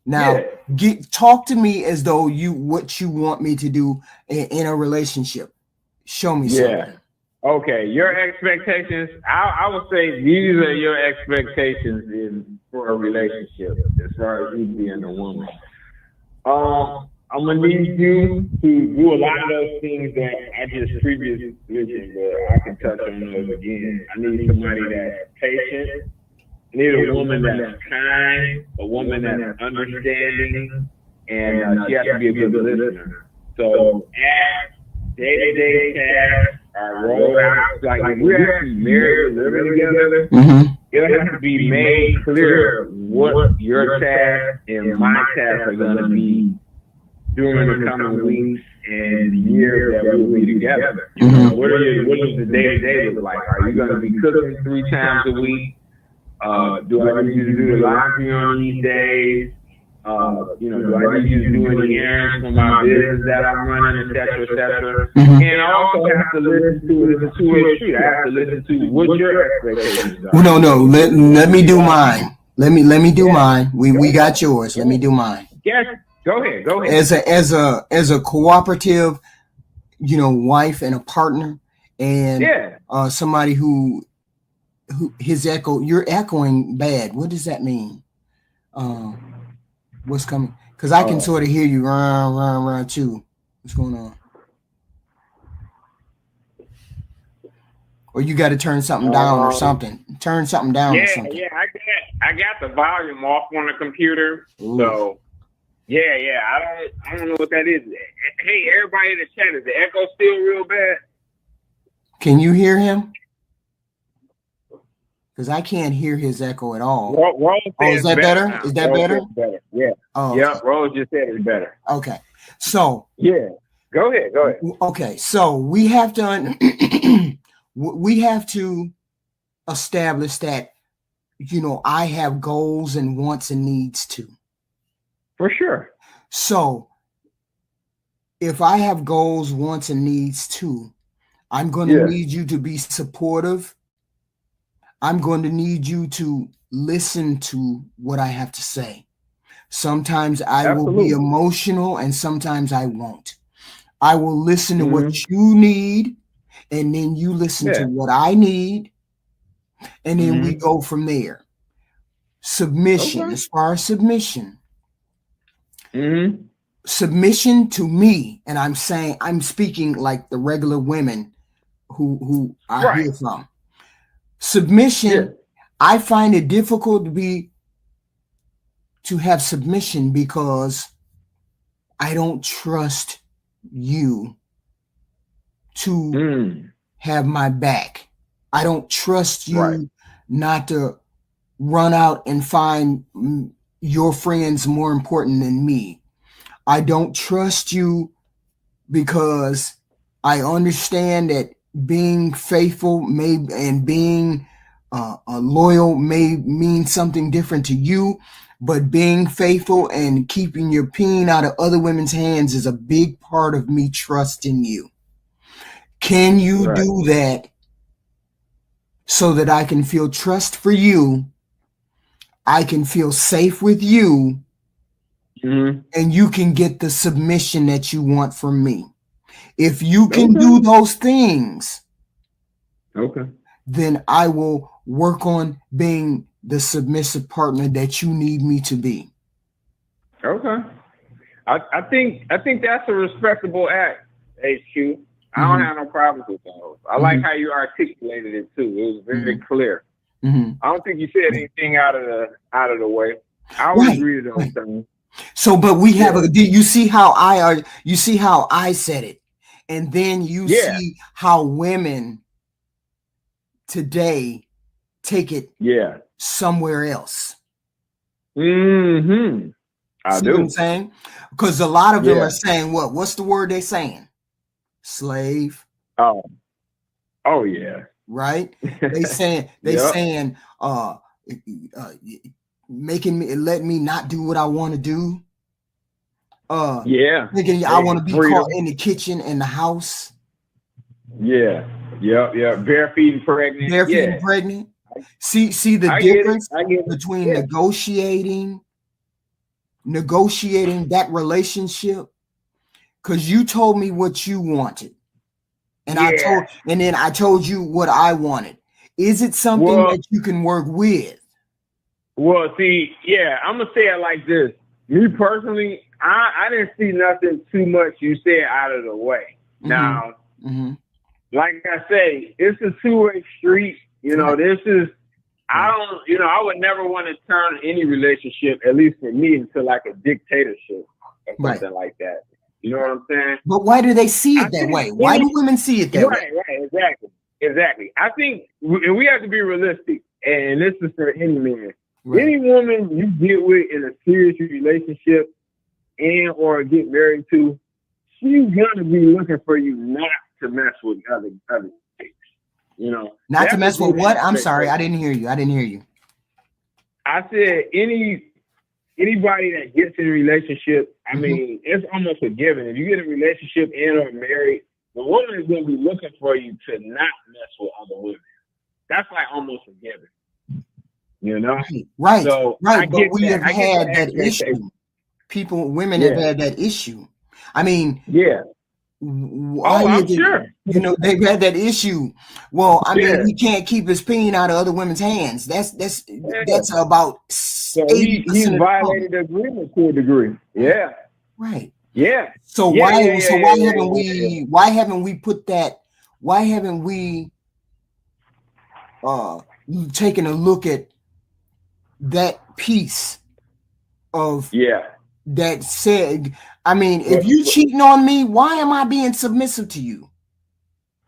Now, talk to me as though what you want me to do in a relationship. Show me something. Okay, your expectations. I would say these are your expectations for a relationship, as far as you being a woman. I'm gonna need you to do a lot of those things that I just previously mentioned, but I can touch on those again. I need somebody that's patient. I need a woman that's kind, a woman that's understanding, and she has to be a good listener. So as day-to-day tasks are rolled out, like if we're actually married or living together, it'll have to be made clear what your tasks and my tasks are going to be during the coming weeks and years that we'll be together. What does the day-to-day look like? Are you going to be cooking 3 times a week? Do I need you to do the laundry on these days? Do I need you to do any errands for my business that I'm running, et cetera? And I also have to listen to it as a two-way street. I have to listen to what your expectations are. No. Let me do mine. Let me do mine. We got yours. Let me do mine. Yes. Go ahead. As a cooperative, wife and a partner, and somebody who his echo, you're echoing bad. What does that mean? What's coming? Because I can sort of hear you run too. What's going on? Or you got to turn something down or something. Turn something down or something. Yeah, I got the volume off on the computer. Ooh. So I don't know what that is. Hey, everybody in the chat, is the echo still real bad? Can you hear him? Because I can't hear his echo at all. Is that better? Now. Is that Rose better? Better. Yeah. Oh, yeah. Rose just said it's better. Okay. So. Yeah. Go ahead. Okay. So we have to establish that, I have goals and wants and needs too. For sure. So if I have goals, wants, and needs too, I'm going to need you to be supportive. I'm going to need you to listen to what I have to say. Sometimes I will be emotional and sometimes I won't. I will listen to what you need, and then you listen to what I need, and then we go from there. Submission, as far as submission. Submission to me, and I'm speaking like the regular women who I hear from. Submission, I find it difficult to have submission because I don't trust you to have my back. I don't trust you not to run out and find your friends more important than me. I don't trust you because I understand that being faithful and being loyal may mean something different to you, but being faithful and keeping your peen out of other women's hands is a big part of me trusting you. Can you do that so that I can feel trust for you? I can feel safe with you, and you can get the submission that you want from me. If you can do those things, then I will work on being the submissive partner that you need me to be. I think that's a respectable act, HQ. I don't have no problems with those. I like how you articulated it too. It was very clear. I don't think you said anything out of the way. I always agree to those things. So, but we have you see how I said it, and then you see how women today take it somewhere else. I see do. What I'm saying? Because a lot of them are saying what's the word they're saying? Slave. Oh yeah. Right? They saying letting me not do what I want to do. Thinking I want to be caught in the kitchen and the house. Bare feet and pregnant. Bare feet and pregnant. See the difference between negotiating that relationship, because you told me what you wanted, and I told you what I wanted. Is it something that you can work with? Well, see, I'm gonna say it like this. Me personally, I didn't see nothing too much you said out of the way. Now, like I say, it's a two-way street. This is. I would never want to turn any relationship, at least for me, into like a dictatorship or something like that. You know what I'm saying? But why do they see it that way? Why do women see it that way? Right, exactly. I think we have to be realistic, and this is for any man. Any woman you get with in a serious relationship and or get married to, she's gonna be looking for you not to mess with other chicks. Not to mess with what? I'm sorry, I didn't hear you. I said anybody that gets in a relationship, I mean, it's almost a given. If you get in a relationship and or married, the woman is going to be looking for you to not mess with other women. That's like almost a given. Right. So but we have had that issue. Women have had that issue. I mean, I'm sure. They've had that issue. Well, I mean, he can't keep his peen out of other women's hands. That's about. So he violated the agreement to a degree. Yeah. Right. Yeah. So why haven't we put that? Why haven't we taken a look at that piece of that said? I mean, if you cheating on me, why am I being submissive to you?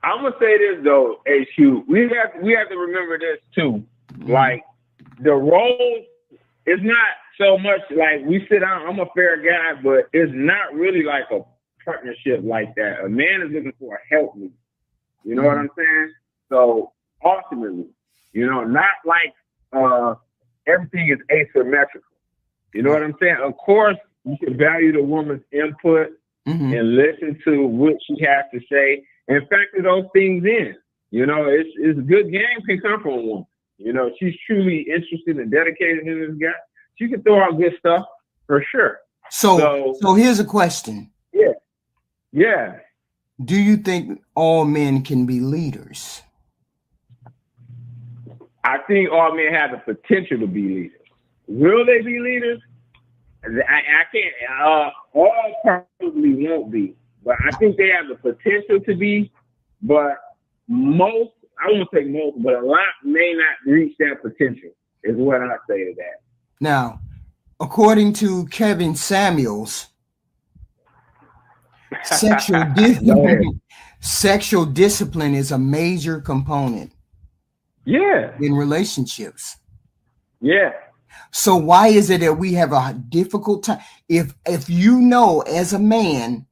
I'm gonna say this though, HQ. We have to remember this too. Like the role is not so much like we sit down. I'm a fair guy, but it's not really like a partnership like that. A man is looking for a help me. You know what I'm saying? So ultimately, not like everything is asymmetrical. You know what I'm saying? Of course, You should value the woman's input and listen to what she has to say and factor those things in. You know, it's good game can come from a woman. You know, she's truly interested and dedicated in this guy. She can throw out good stuff for sure. So here's a question. Yeah. Do you think all men can be leaders? I think all men have the potential to be leaders. Will they be leaders? I can't. All probably won't be, but I think they have the potential to be. But most, I won't say most, but a lot may not reach that potential. Is what I say to that. Now, according to Kevin Samuels, sexual discipline is a major component. In relationships. So why is it that we have a difficult time? If you know, as a man,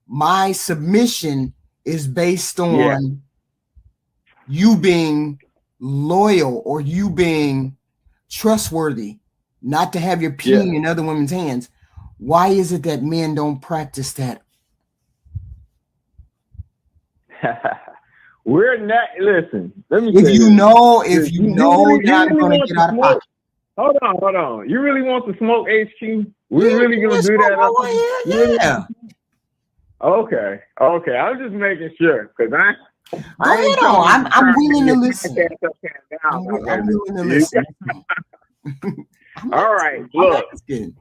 my submission is based on you being loyal or you being trustworthy, not to have your peen in other women's hands. Why is it that men don't practice that? We're not. Listen. Let me. If you know, I'm going to get out of pocket. Hold on. You really want to smoke HQ? We're really going to do that? Yeah. Okay. I'm just making sure because I'm willing to listen. I'm willing to listen. All right. Look. Man,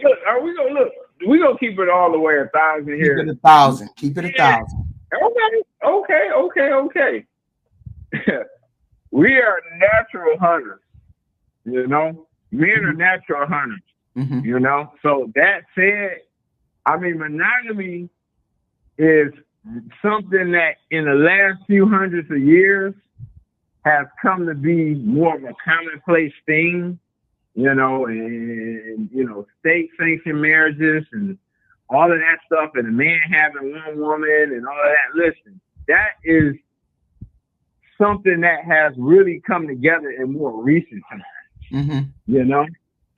look. Are we gonna look? We gonna keep it all the way 1,000 here. Keep it 1,000. Keep it 1,000. Okay. We are natural hunters. You know, men are natural hunters. You know, so that said, I mean, monogamy is something that in the last few hundreds of years has come to be more of a commonplace thing. You know, and you know, state-sanctioned marriages and all of that stuff, and a man having one woman and all of that. Listen, that is something that has really come together in more recent times. You know,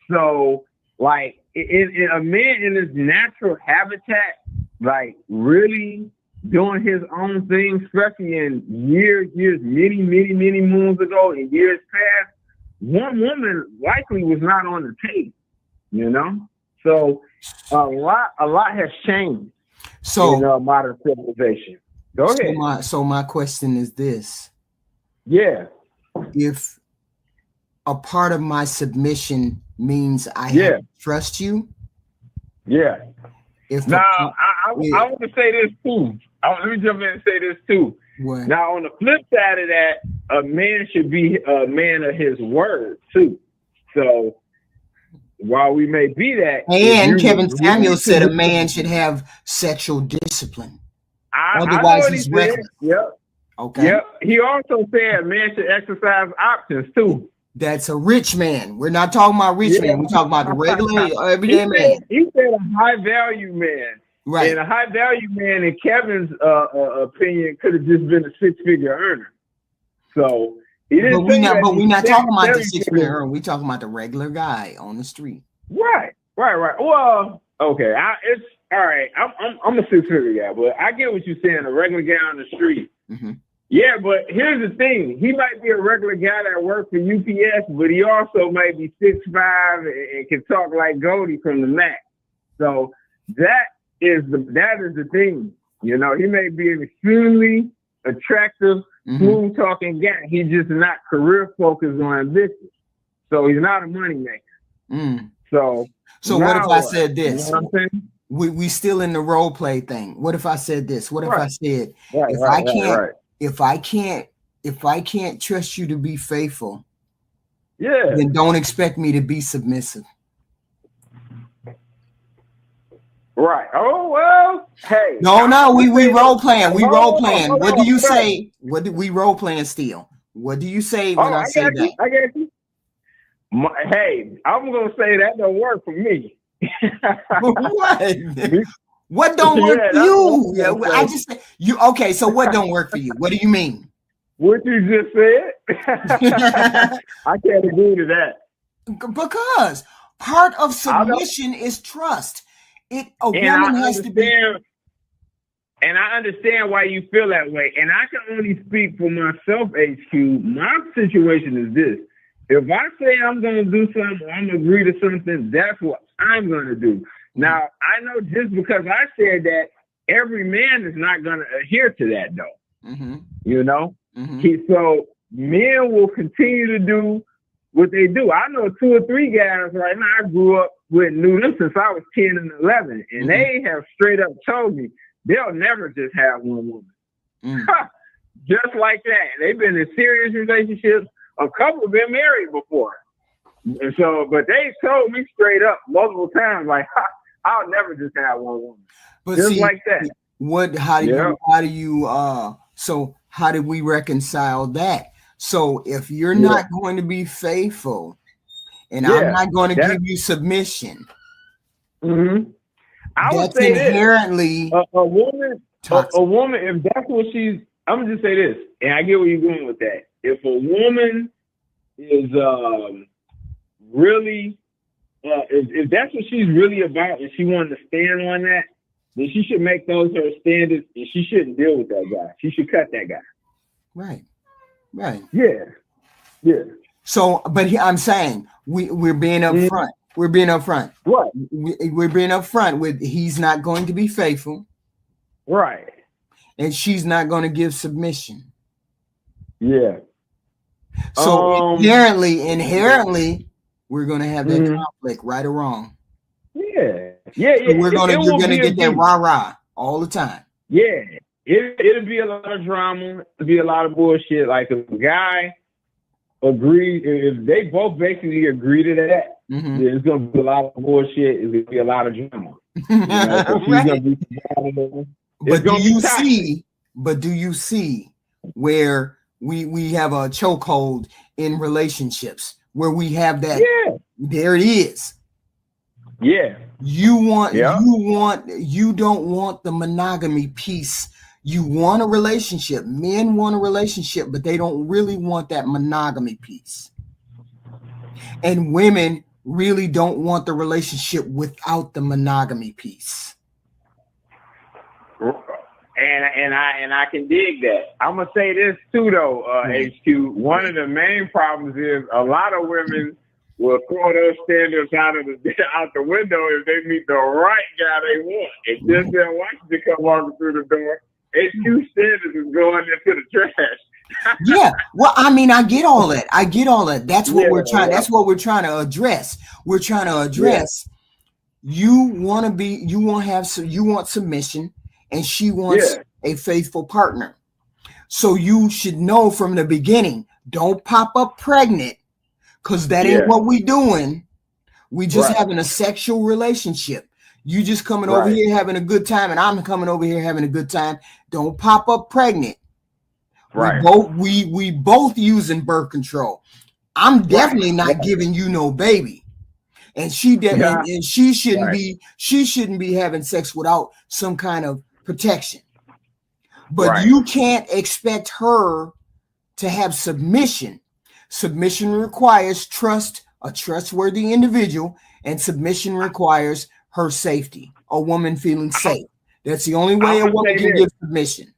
so like in a man in his natural habitat, like really doing his own thing, especially in years, many moons ago, in years past, one woman likely was not on the table. You know, so a lot has changed. So in modern civilization. Go ahead. So my question is this. If a part of my submission means I have to trust you. If now I want to say this too. Let me jump in and say this too. What? Now on the flip side of that, a man should be a man of his word too. So while we may be that, and Kevin Samuels said a man should have sexual discipline. Otherwise, he's reckless. Okay. Yep. He also said a man should exercise options too. That's a rich man. We're not talking about rich man. We're talking about the regular everyday man. He said a high value man. Right. And a high value man, in Kevin's opinion, could have just been a 6-figure earner. So he didn't. But we're not talking about the 6-figure earner. We're talking about the regular guy on the street. Right. Well, okay. It's all right. I'm a 6-figure guy, but I get what you're saying. A regular guy on the street. Yeah, but here's the thing. He might be a regular guy that works for UPS, but he also might be 6'5" and can talk like Goldie from the Mac. So that is the thing. You know, he may be an extremely attractive, smooth talking guy. He's just not career focused on ambition. So he's not a money maker. So what if I said this? You know what I'm saying? We still in the role play thing. What if I said this? What if I said if I can't trust you to be faithful, then don't expect me to be submissive. Right. Oh well. Hey. No. We role playing. What do you say? What do we role playing still? What do you say when I say that? I got you. Hey, I'm gonna say that don't work for me. What don't work for you? I just you okay. So what don't work for you? What do you mean? What you just said? I can't agree to that. Because Part of submission is trust. A woman has to be. And I understand why you feel that way. And I can only speak for myself, HQ. My situation is this. If I say I'm going to do something, I'm going to agree to something, that's what I'm going to do. Now, I know just because I said that, every man is not going to adhere to that, though. Mm-hmm. You know? Mm-hmm. So men will continue to do what they do. I know 2 or 3 guys right now I grew up with, knew them since I was 10 and 11. And they have straight up told me they'll never just have one woman. Just like that. They've been in serious relationships. A couple have been married before. And so, but they told me straight up multiple times, like, I'll never just have one woman. But just see, like that. So how do we reconcile that? So if you're not going to be faithful and I'm not going to give you submission, I would that's say inherently a woman, toxic. a woman, if that's what she's, I'm gonna just say this, and I get where you're going with that. If a woman is really, if that's what she's really about, and she wanted to stand on that, then she should make those her standards, and she shouldn't deal with that guy. She should cut that guy. Right. Yeah. So, but I'm saying we're being upfront. We're being upfront. What? We're being upfront with he's not going to be faithful. Right. And she's not going to give submission. Yeah. So inherently, we're going to have that conflict, right or wrong. Yeah. So you're going to get that rah-rah all the time. Yeah. It'll be a lot of drama. It'll be a lot of bullshit. Like if a guy agrees, if they both basically agree to that, then it's going to be a lot of bullshit. It's going to be a lot of drama. But do you see where we have a chokehold in relationships where we have that? Yeah. There it is. Yeah. You don't want the monogamy piece. You want a relationship. Men want a relationship, but they don't really want that monogamy piece. And women really don't want the relationship without the monogamy piece. And I can dig that. I'm gonna say this too, though, HQ. One of the main problems is a lot of women will throw those standards out the window if they meet the right guy they want. If just their wife to come walking through the door, HQ standards is going into the trash. Yeah, well, I mean, I get all that. That's what we're trying. That's what we're trying to address. We're trying to address. You want submission, and she wants a faithful partner. So you should know from the beginning. Don't pop up pregnant, because that ain't what we doing. We just having a sexual relationship. You just coming over here having a good time, and I'm coming over here having a good time. Don't pop up pregnant. Right. We both using birth control. I'm definitely not giving you no baby. And she shouldn't be having sex without some kind of protection. But you can't expect her to have submission. Submission requires trust, a trustworthy individual, and submission requires her safety, a woman feeling safe. That's the only way a woman can give submission.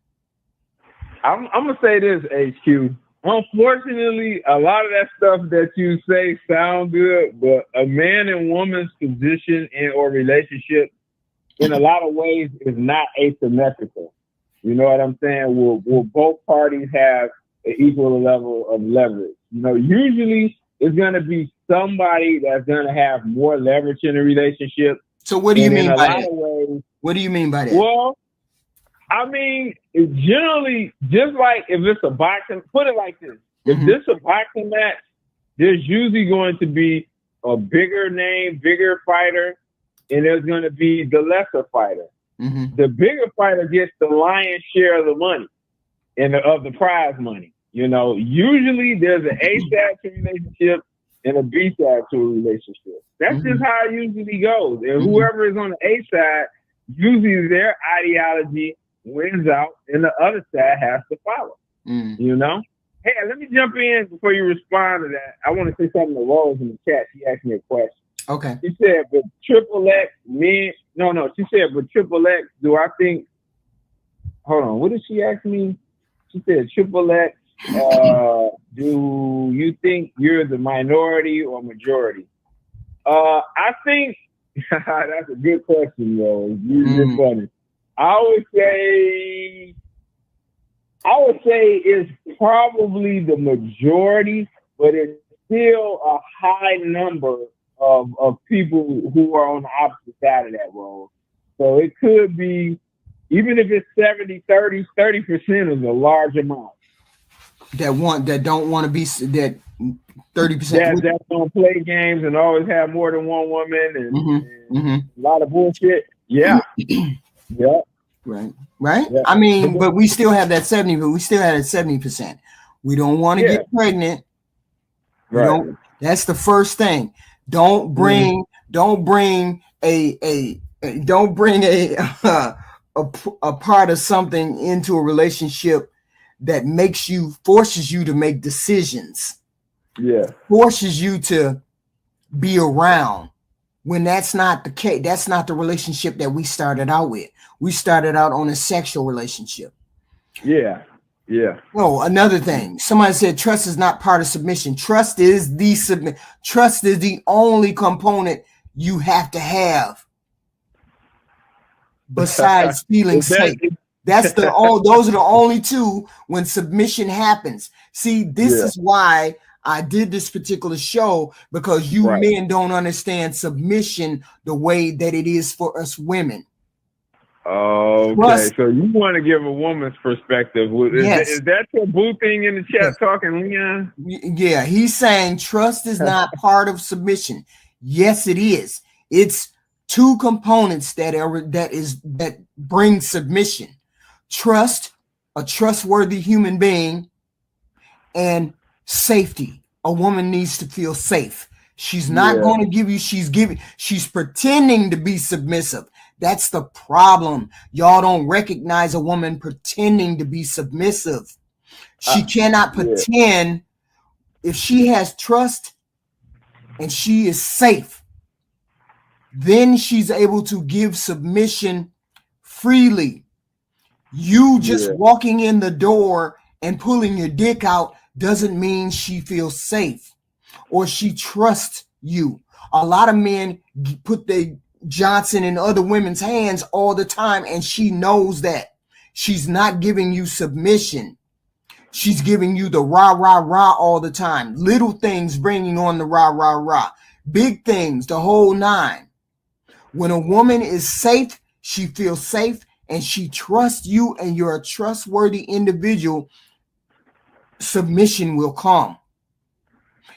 I'm gonna say this, HQ. Unfortunately, a lot of that stuff that you say sound good, but a man and woman's position or relationship, in a lot of ways, is not asymmetrical. You know what I'm saying? Will both parties have an equal level of leverage? You know, usually it's gonna be somebody that's gonna have more leverage in a relationship. So what do you mean by that? What do you mean by that? Well, I mean, generally, just like if it's a boxing, put it like this. If this is a boxing match, there's usually going to be a bigger name, bigger fighter, and there's going to be the lesser fighter. The bigger fighter gets the lion's share of the money and of the prize money. You know, usually there's an A side to a relationship and a B side to a relationship. That's just how it usually goes. And whoever is on the A side, usually their ideology wins out, and the other side has to follow. You know? Hey, let me jump in before you respond to that. I want to say something to Rose in the chat. She asked me a question. Okay. She said, but triple X men. No. She said, but triple X. Do I think? Hold on. What did she ask me? She said, triple X. Do you think you're the minority or majority? I think that's a good question, yo. You're funny. I would say it's probably the majority, but it's still a high number of people who are on the opposite side of that road. So it could be, even if it's 70-30, 30% is a large amount. That don't want to be that 30%. That don't play games and always have more than one woman and a lot of bullshit. Yeah. Yeah. Right. Yeah. I mean, but we still have that 70, but we still have that 70%. We don't want to get pregnant. Right. That's the first thing. Don't bring a part of something into a relationship that forces you to make decisions. Yeah. Forces you to be around when that's not the case. That's not the relationship that we started out with. We started out on a sexual relationship. Yeah. Yeah. Oh, another thing. Somebody said trust is not part of submission. Trust is the only component you have to have besides feeling safe. Those are the only two when submission happens. See, this is why I did this particular show, because you men don't understand submission the way that it is for us women. Okay, so you want to give a woman's perspective. Is that your boo thing in the chat talking, Leon? Yeah, he's saying trust is not part of submission. Yes, it is. It's two components that bring submission. Trust, a trustworthy human being, and safety. A woman needs to feel safe. She's not going to give you, she's pretending to be submissive. That's the problem. Y'all don't recognize a woman pretending to be submissive. She cannot pretend. If she has trust and she is safe, then she's able to give submission freely. You just walking in the door and pulling your dick out doesn't mean she feels safe or she trusts you. A lot of men put their Johnson in other women's hands all the time, and she knows that. She's not giving you submission. She's giving you the rah, rah, rah all the time. Little things bringing on the rah, rah, rah. Big things, the whole nine. When a woman is safe, she feels safe, and she trusts you, and you're a trustworthy individual, submission will come.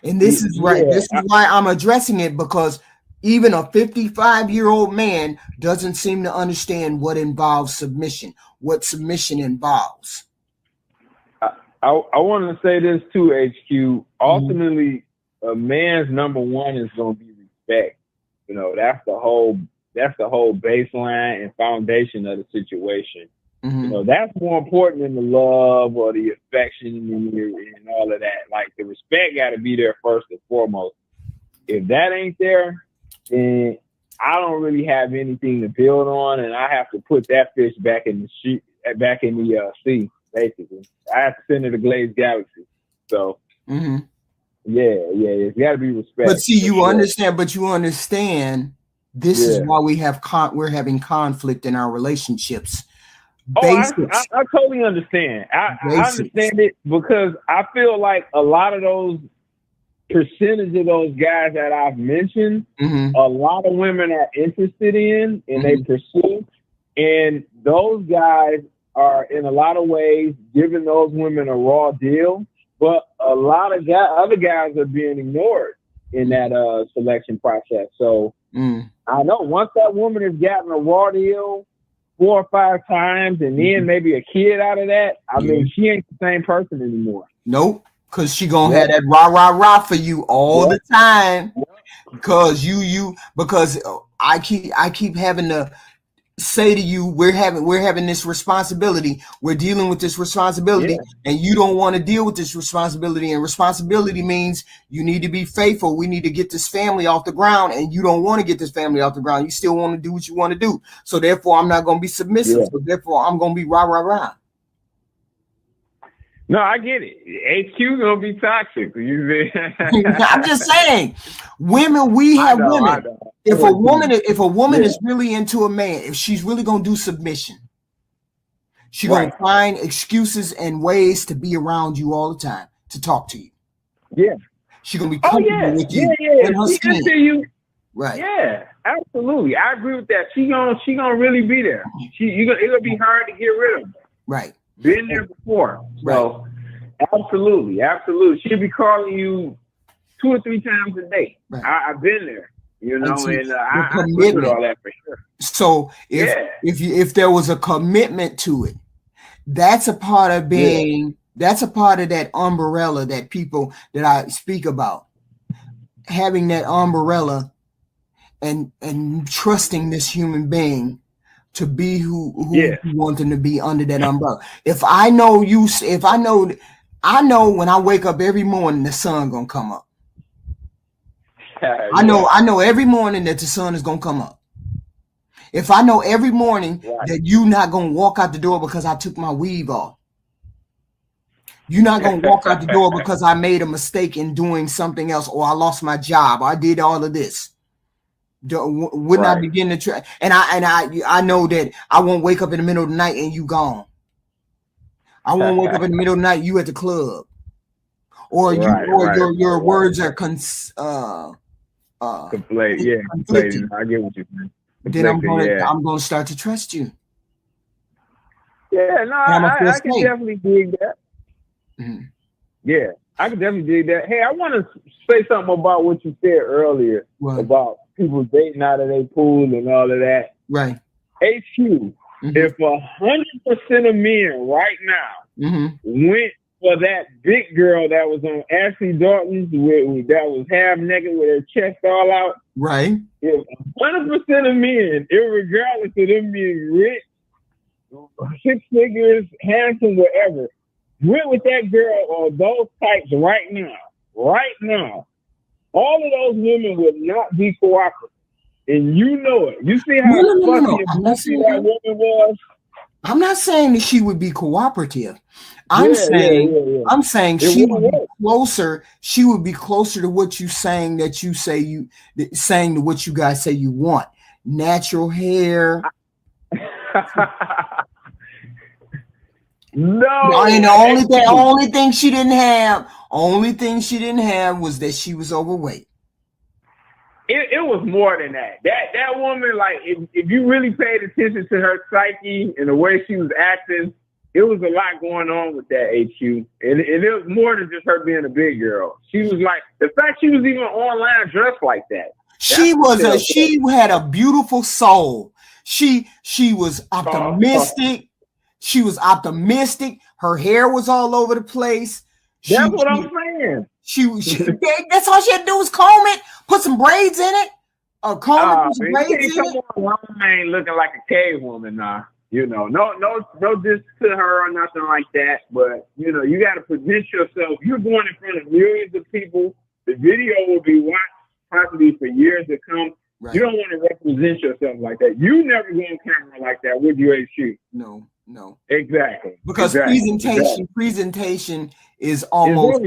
And this is right. This is why I'm addressing it, because even a 55-year-old man doesn't seem to understand what involves submission, what submission involves. I want to say this too, HQ. Ultimately, a man's number one is going to be respect. You know, that's the whole baseline and foundation of the situation. You know, that's more important than the love or the affection and all of that. Like, the respect got to be there first and foremost. If that ain't there, then I don't really have anything to build on, and I have to put that fish back in the sea, basically. I have to send it to Glazed Galaxy. So, it's got to be respect. But see, you understand. This is why we're having conflict in our relationships. I totally understand. I understand it, because I feel like a lot of those percentage of those guys that I've mentioned, a lot of women are interested in and they pursue. And those guys are, in a lot of ways, giving those women a raw deal. But a lot of other guys are being ignored in that selection process. So I know once that woman has gotten a raw deal 4 or 5 times and then maybe a kid out of that, I mean, she ain't the same person anymore. Nope. Because she gonna have that rah rah rah for you all the time. Because because I keep having to say to you, we're having this responsibility, we're dealing with this responsibility, and you don't want to deal with this responsibility, and responsibility means you need to be faithful, we need to get this family off the ground, and you don't want to get this family off the ground, you still want to do what you want to do, so therefore I'm not going to be submissive, so therefore I'm going to be rah. No, I get it. HQ gonna be toxic. I'm just saying, women, we have women. If a woman is really into a man, if she's really gonna do submission, she's gonna find excuses and ways to be around you all the time, to talk to you. Yeah. She's gonna be comfortable with you. In her skin. You. Right. Yeah, absolutely. I agree with that. She gonna really be there. It's gonna be hard to get rid of her. Right. Been there before. So absolutely. She'll be calling you 2 or 3 times a day. Right. I've been there, and I agree with all that for sure. So if there was a commitment to it, that's a part of being that's a part of that umbrella that I speak about. Having that umbrella and trusting this human being to be who you want them to be under that umbrella. If I know I know when I wake up every morning the sun gonna come up. I know every morning that the sun is gonna come up. If I know every morning that you're not gonna walk out the door because I took my weave off. You're not gonna walk out the door because I made a mistake in doing something else, or I lost my job, or I did all of this. Wouldn't I begin to try? And I know that I won't wake up in the middle of the night and you gone. I won't wake up in the middle of the night, you at the club, or your words are conflated. Conflicted. I get what you're saying. Then I'm gonna start to trust you. Yeah, no, I can definitely dig that. Mm-hmm. Yeah, I can definitely dig that. Hey, I want to say something about what you said earlier about people dating out of their pool and all of that. Right. HQ. Mm-hmm. If 100% of men right now went for that big girl that was on Ashley Dalton's, that was half naked with her chest all out, right? If 100% of men, irregardless of them being rich, 6 figures, handsome, whatever, went with that girl or those types right now, all of those women would not be cooperative. And you know it. You see how fucking pussy that woman was? I'm not saying that she would be cooperative. I'm saying she would be closer. She would be closer to what you saying that you say saying to what you guys say you want. Natural hair. No. And the only thing she didn't have was that she was overweight. It was more than that. That woman, like, if you really paid attention to her psyche and the way she was acting, it was a lot going on with that HQ. And it was more than just her being a big girl. She was like, the fact she was even online dressed like that. She had a beautiful soul. She was optimistic. She was optimistic. Her hair was all over the place. That's what I'm saying. That's all she had to do was comb it, put some braids in it. Put some braids in it. Woman ain't looking like a cave woman now. No diss to her or nothing like that. But you got to present yourself. You're going in front of millions of people. The video will be watched possibly for years to come. Right. You don't want to represent yourself like that. You never go on camera like that with your HQ. No. Exactly. Because presentation is almost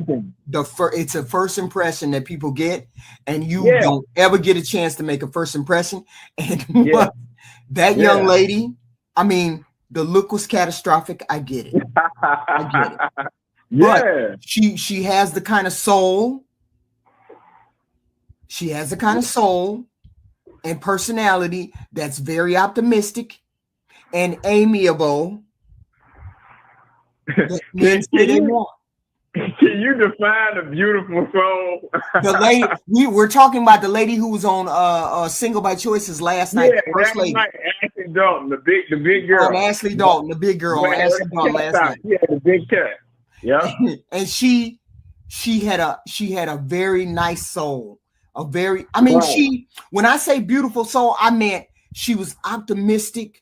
it's a first impression that people get, and you don't ever get a chance to make a first impression. And that young lady, I mean, the look was catastrophic. I get it. But she has the kind of soul. She has the kind of soul and personality that's very optimistic and amiable. Men say they want. Can you define a beautiful soul? The lady we're talking about, the lady who was on Single by Choices last night. First lady. Ashley Dalton, the big girl. Ashley Dalton, the big girl. Ashley Dalton last night. Yeah, the big cat. Yeah. And she had a very nice soul. When I say beautiful soul, I meant she was optimistic.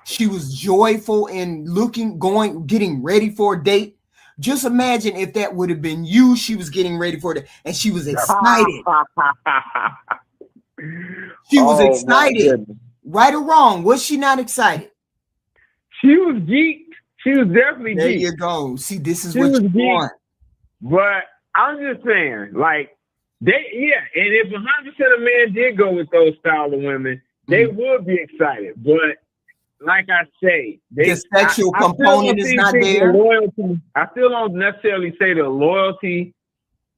She was joyful and getting ready for a date. Just imagine if that would have been you. She was getting ready for it, and she was excited. She was excited. Right or wrong, was she not excited? She was geeked. She was definitely geeked. There you go. See, this is what you want. But I'm just saying, like, and if 100% of men did go with those style of women, they would be excited. But like I say, the sexual component is not there. I still don't necessarily say the loyalty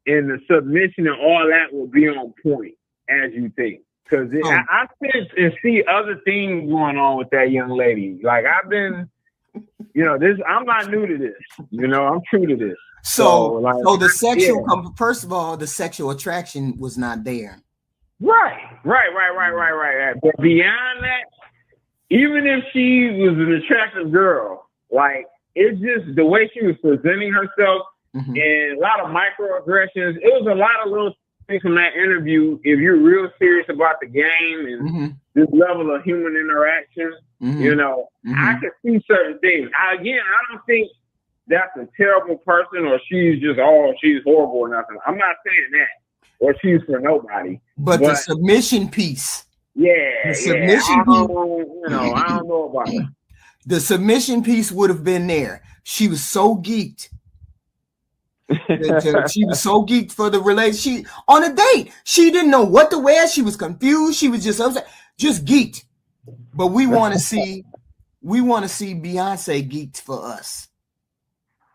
and the submission and all that will be on point as you think. Because I sense and see other things going on with that young lady. Like I've been, I'm not new to this. I'm true to this. So the sexual, first of all, the sexual attraction was not there. Right. But beyond that, even if she was an attractive girl, like it's just the way she was presenting herself and a lot of microaggressions. It was a lot of little things from that interview. If you're real serious about the game and this level of human interaction, I could see certain things. I don't think that's a terrible person or she's horrible or nothing. I'm not saying that. Or she's for nobody. But the submission piece. The submission piece. I don't know about it. The submission piece would have been there. She was so geeked. She was so geeked for the relationship. On a date, she didn't know what to wear. She was confused. She was just upset, just geeked. But we want to see Beyonce geeked for us.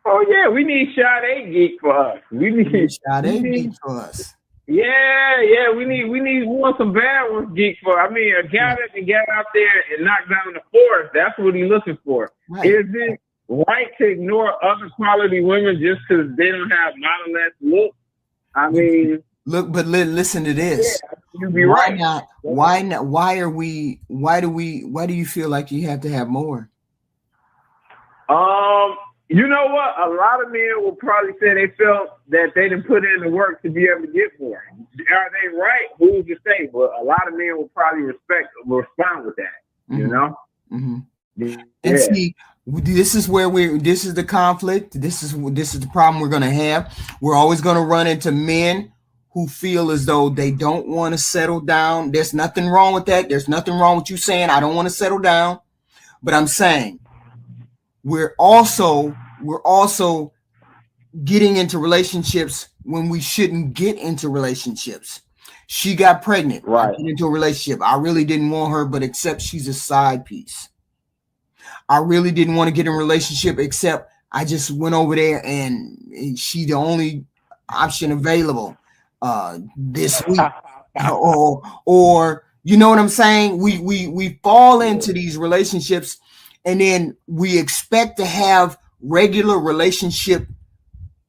Oh yeah, we need Sade geek for us. We need Sade geek for us. Yeah, we want some bad ones geek for. I mean, a guy that can get out there and knock down the forest, that's what he's looking for. Right. Is it right to ignore other quality women just because they don't have model-esque look? I mean, look, but listen to this. Yeah, you'd be right. Not? Why not? Why do you feel like you have to have more? You know what? A lot of men will probably say they felt that they didn't put in the work to be able to get more. Are they right? Who's to say? But a lot of men will probably respond with that. And see, this is the conflict. This is the problem we're going to have. We're always going to run into men who feel as though they don't want to settle down. There's nothing wrong with that. There's nothing wrong with you saying, I don't want to settle down. But I'm saying we're also getting into relationships when we shouldn't get into relationships. She got pregnant. Right. I get into a relationship. I really didn't want her, but except she's a side piece. I really didn't want to get in a relationship, except I just went over there and she the only option available this week. or you know what I'm saying? We fall into these relationships and then we expect to have regular relationship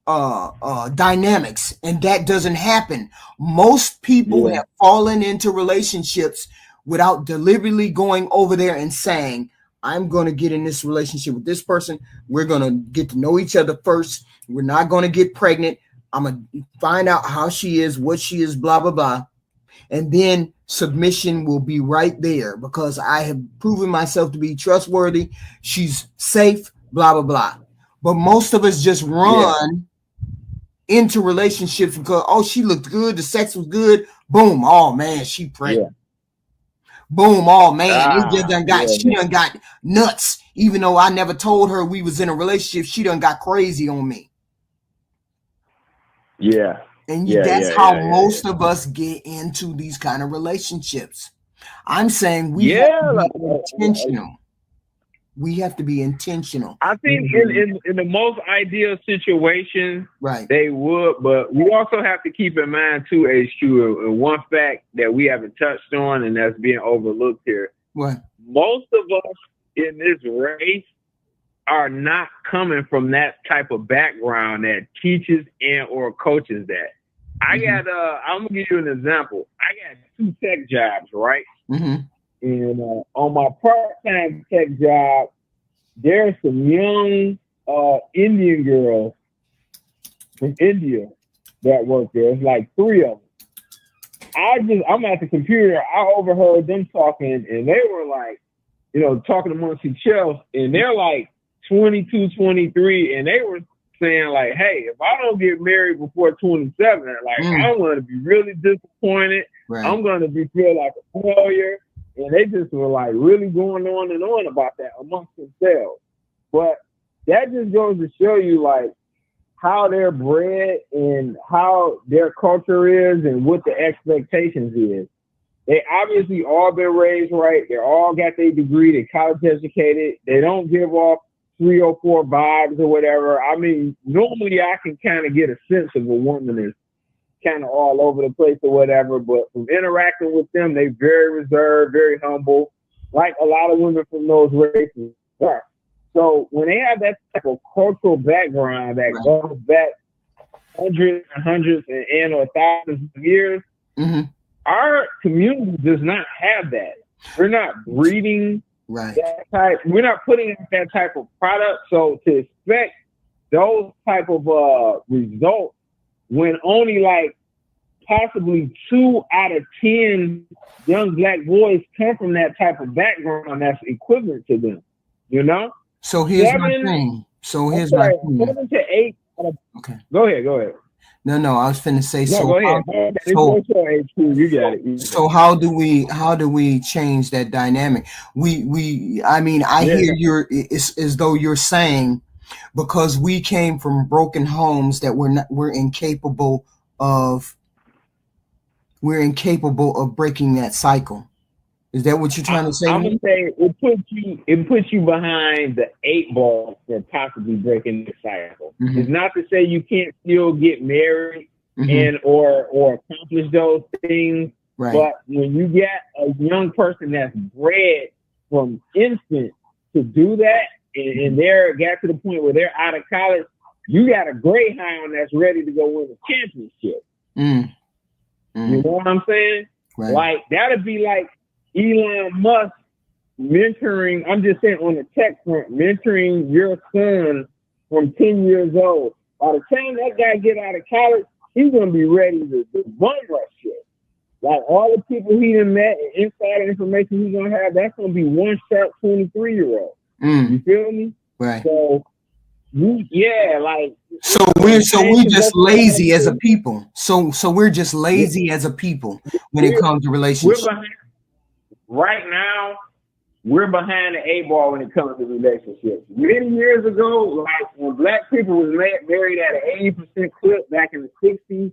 dynamics, and that doesn't happen. Most people have fallen into relationships without deliberately going over there and saying, I'm going to get in this relationship with this person. We're going to get to know each other first. We're not going to get pregnant. I'm going to find out how she is, what she is, blah, blah, blah. And then submission will be right there because I have proven myself to be trustworthy. She's safe, blah, blah, blah. But most of us just run into relationships because, she looked good. The sex was good. Boom. Oh, man, she pregnant. Yeah. Boom. Oh, man, she done got nuts. Even though I never told her we was in a relationship, she done got crazy on me. Yeah. And that's how most of us get into these kind of relationships. I'm saying we have to be intentional. We have to be intentional. I think in the most ideal situation, right, they would, but we also have to keep in mind too, HQ, one fact that we haven't touched on and that's being overlooked here. What? Most of us in this race are not coming from that type of background that teaches and or coaches that. I got I'm gonna give you an example. I got 2 tech jobs, right? And on my part-time tech job, there's some young Indian girls from India that work there. It's like 3 of them. I'm at the computer. I overheard them talking, and they were like, talking amongst each other, and they're like 22, 23, and they were saying like, hey, if I don't get married before 27, like I'm going to be really disappointed. Right. I'm going to feel like a failure. And they just were like really going on and on about that amongst themselves. But that just goes to show you like how they're bred and how their culture is and what the expectations is. They obviously all been raised right. They all got their degree. They're college educated. They don't give off 3 or 4 vibes or whatever. I mean, normally I can kind of get a sense of a woman is kind of all over the place or whatever, but from interacting with them, they very reserved, very humble, like a lot of women from those races are. So when they have that type of cultural background that goes back hundreds and hundreds and or thousands of years, our community does not have that. We're not breeding that type. We're not putting out that type of product. So to expect those type of results when only like possibly 2 out of 10 young black boys come from that type of background that's equivalent to them, So here's my thing. 7 to 8. Okay. Go ahead. No, I was finna say. No, go ahead. You got it. So how do we change that dynamic? I hear it's as though you're saying because we came from broken homes that we're incapable of breaking that cycle. Is that what you're trying to say? I'm gonna say it puts you behind the 8 ball for possibly breaking the cycle. It's not to say you can't still get married and or accomplish those things, but when you get a young person that's bred from infant to do that, and they're got to the point where they're out of college, you got a greyhound that's ready to go win a championship. You know what I'm saying? Right. Like that'd be like Elon Musk mentoring, I'm just saying on the tech front, mentoring your son from 10 years old. By the time that guy get out of college, he's going to be ready to run rush shit. Like all the people he done met and insider information he's going to have, that's going to be one sharp 23-year-old. You feel me? Right. So, So we're just lazy as a people. So we're just lazy as a people when it comes to relationships. Right now, we're behind the 8 ball when it comes to relationships. Many years ago, like when black people was married at an 80% clip back in the 60s,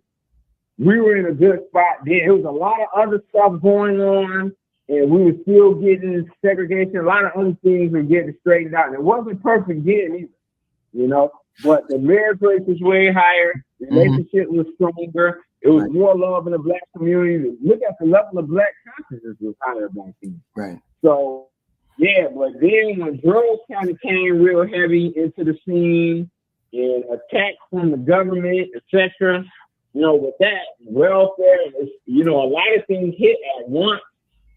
we were in a good spot then. There was a lot of other stuff going on, and we were still getting segregation. A lot of other things were getting straightened out. And it wasn't perfect then either, but the marriage rate was way higher. The relationship was stronger. It was more love in the black community. Look at the level of black consciousness was higher back then. Right. So, but then when drugs kind of came real heavy into the scene and attacks from the government, etc., with that, welfare, a lot of things hit at once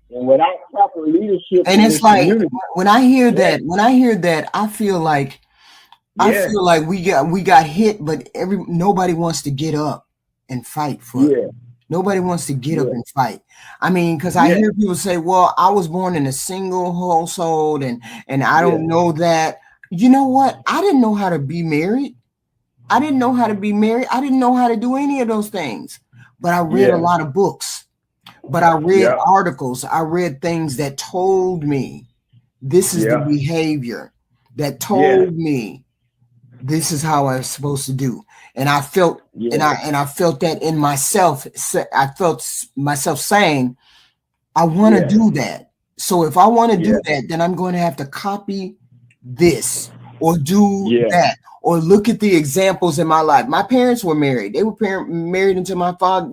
and without proper leadership. And it's like, when I hear that, I feel like we got hit, but nobody wants to get up and fight for it. Nobody wants to get up and fight. I mean, because I hear people say, well, I was born in a single household and I don't know that. You know what? I didn't know how to be married. I didn't know how to do any of those things. But I read a lot of books. But I read articles. I read things that told me this is the behavior, that told me this is how I was supposed to do. And I felt and I felt that in myself. I felt myself saying, I want to do that. So if I want to do that, then I'm going to have to copy this or do that or look at the examples in my life. My parents were married. They were married until my father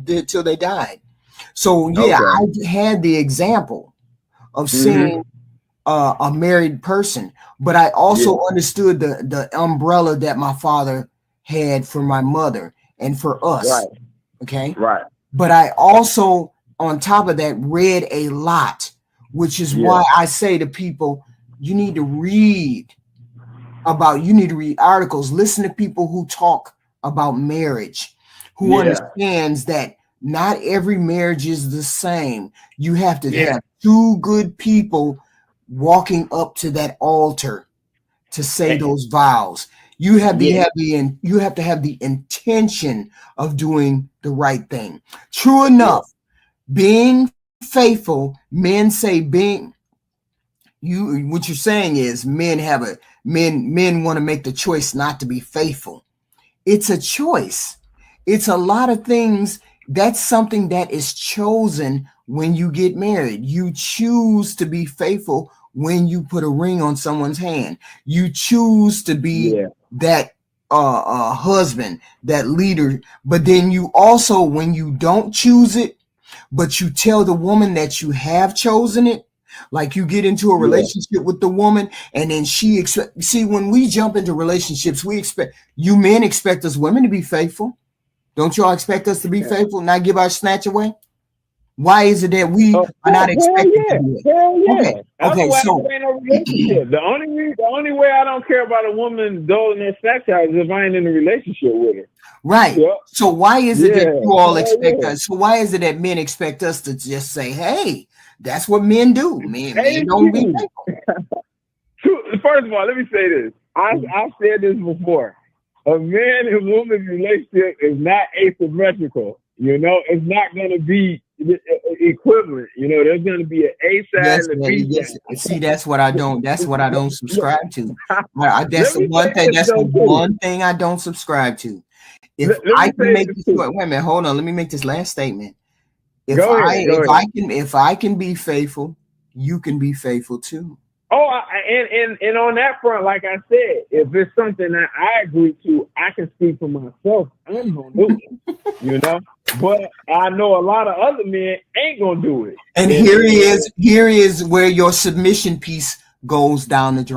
did till they died. So I had the example of seeing a married person, but I also understood the umbrella that my father had for my mother and for us. Right. Okay. Right. But I also, on top of that, read a lot, which is why I say to people, you need to read articles, listen to people who talk about marriage, who understands that not every marriage is the same. You have to have 2 good people walking up to that altar to say those vows. You have to have the intention of doing the right thing. True enough, being faithful, men say what you're saying is men want to make the choice not to be faithful. It's a choice. It's a lot of things. That's something that is chosen when you get married. You choose to be faithful when you put a ring on someone's hand. You choose to be that husband, that leader. But then you also, when you don't choose it, but you tell the woman that you have chosen it, like you get into a relationship with the woman, and then see, when we jump into relationships, men expect us women to be faithful. Don't y'all expect us to be faithful, not give our snatch away? Why is it that we are not expected to do it? Hell yeah. Okay, so ain't no relationship. The only way I don't care about a woman doling that snatch out is if I ain't in a relationship with her. Right. Yep. So why is it that you all expect us? So why is it that men expect us to just say, "Hey, that's what men do"? Men don't be faithful. First of all, let me say this. I've said this before. A man and woman relationship is not asymmetrical. It's not going to be equivalent. There's going to be an A side and a B side. See, that's what I don't subscribe to. That's the one thing. That's the one thing I don't subscribe to. If I can make this, wait a minute, hold on. Let me make this last statement. If I can be faithful, you can be faithful too. Oh, and on that front, like I said, if it's something that I agree to, I can speak for myself. I'm gonna do it, But I know a lot of other men ain't gonna do it. And here is where your submission piece goes down the drain.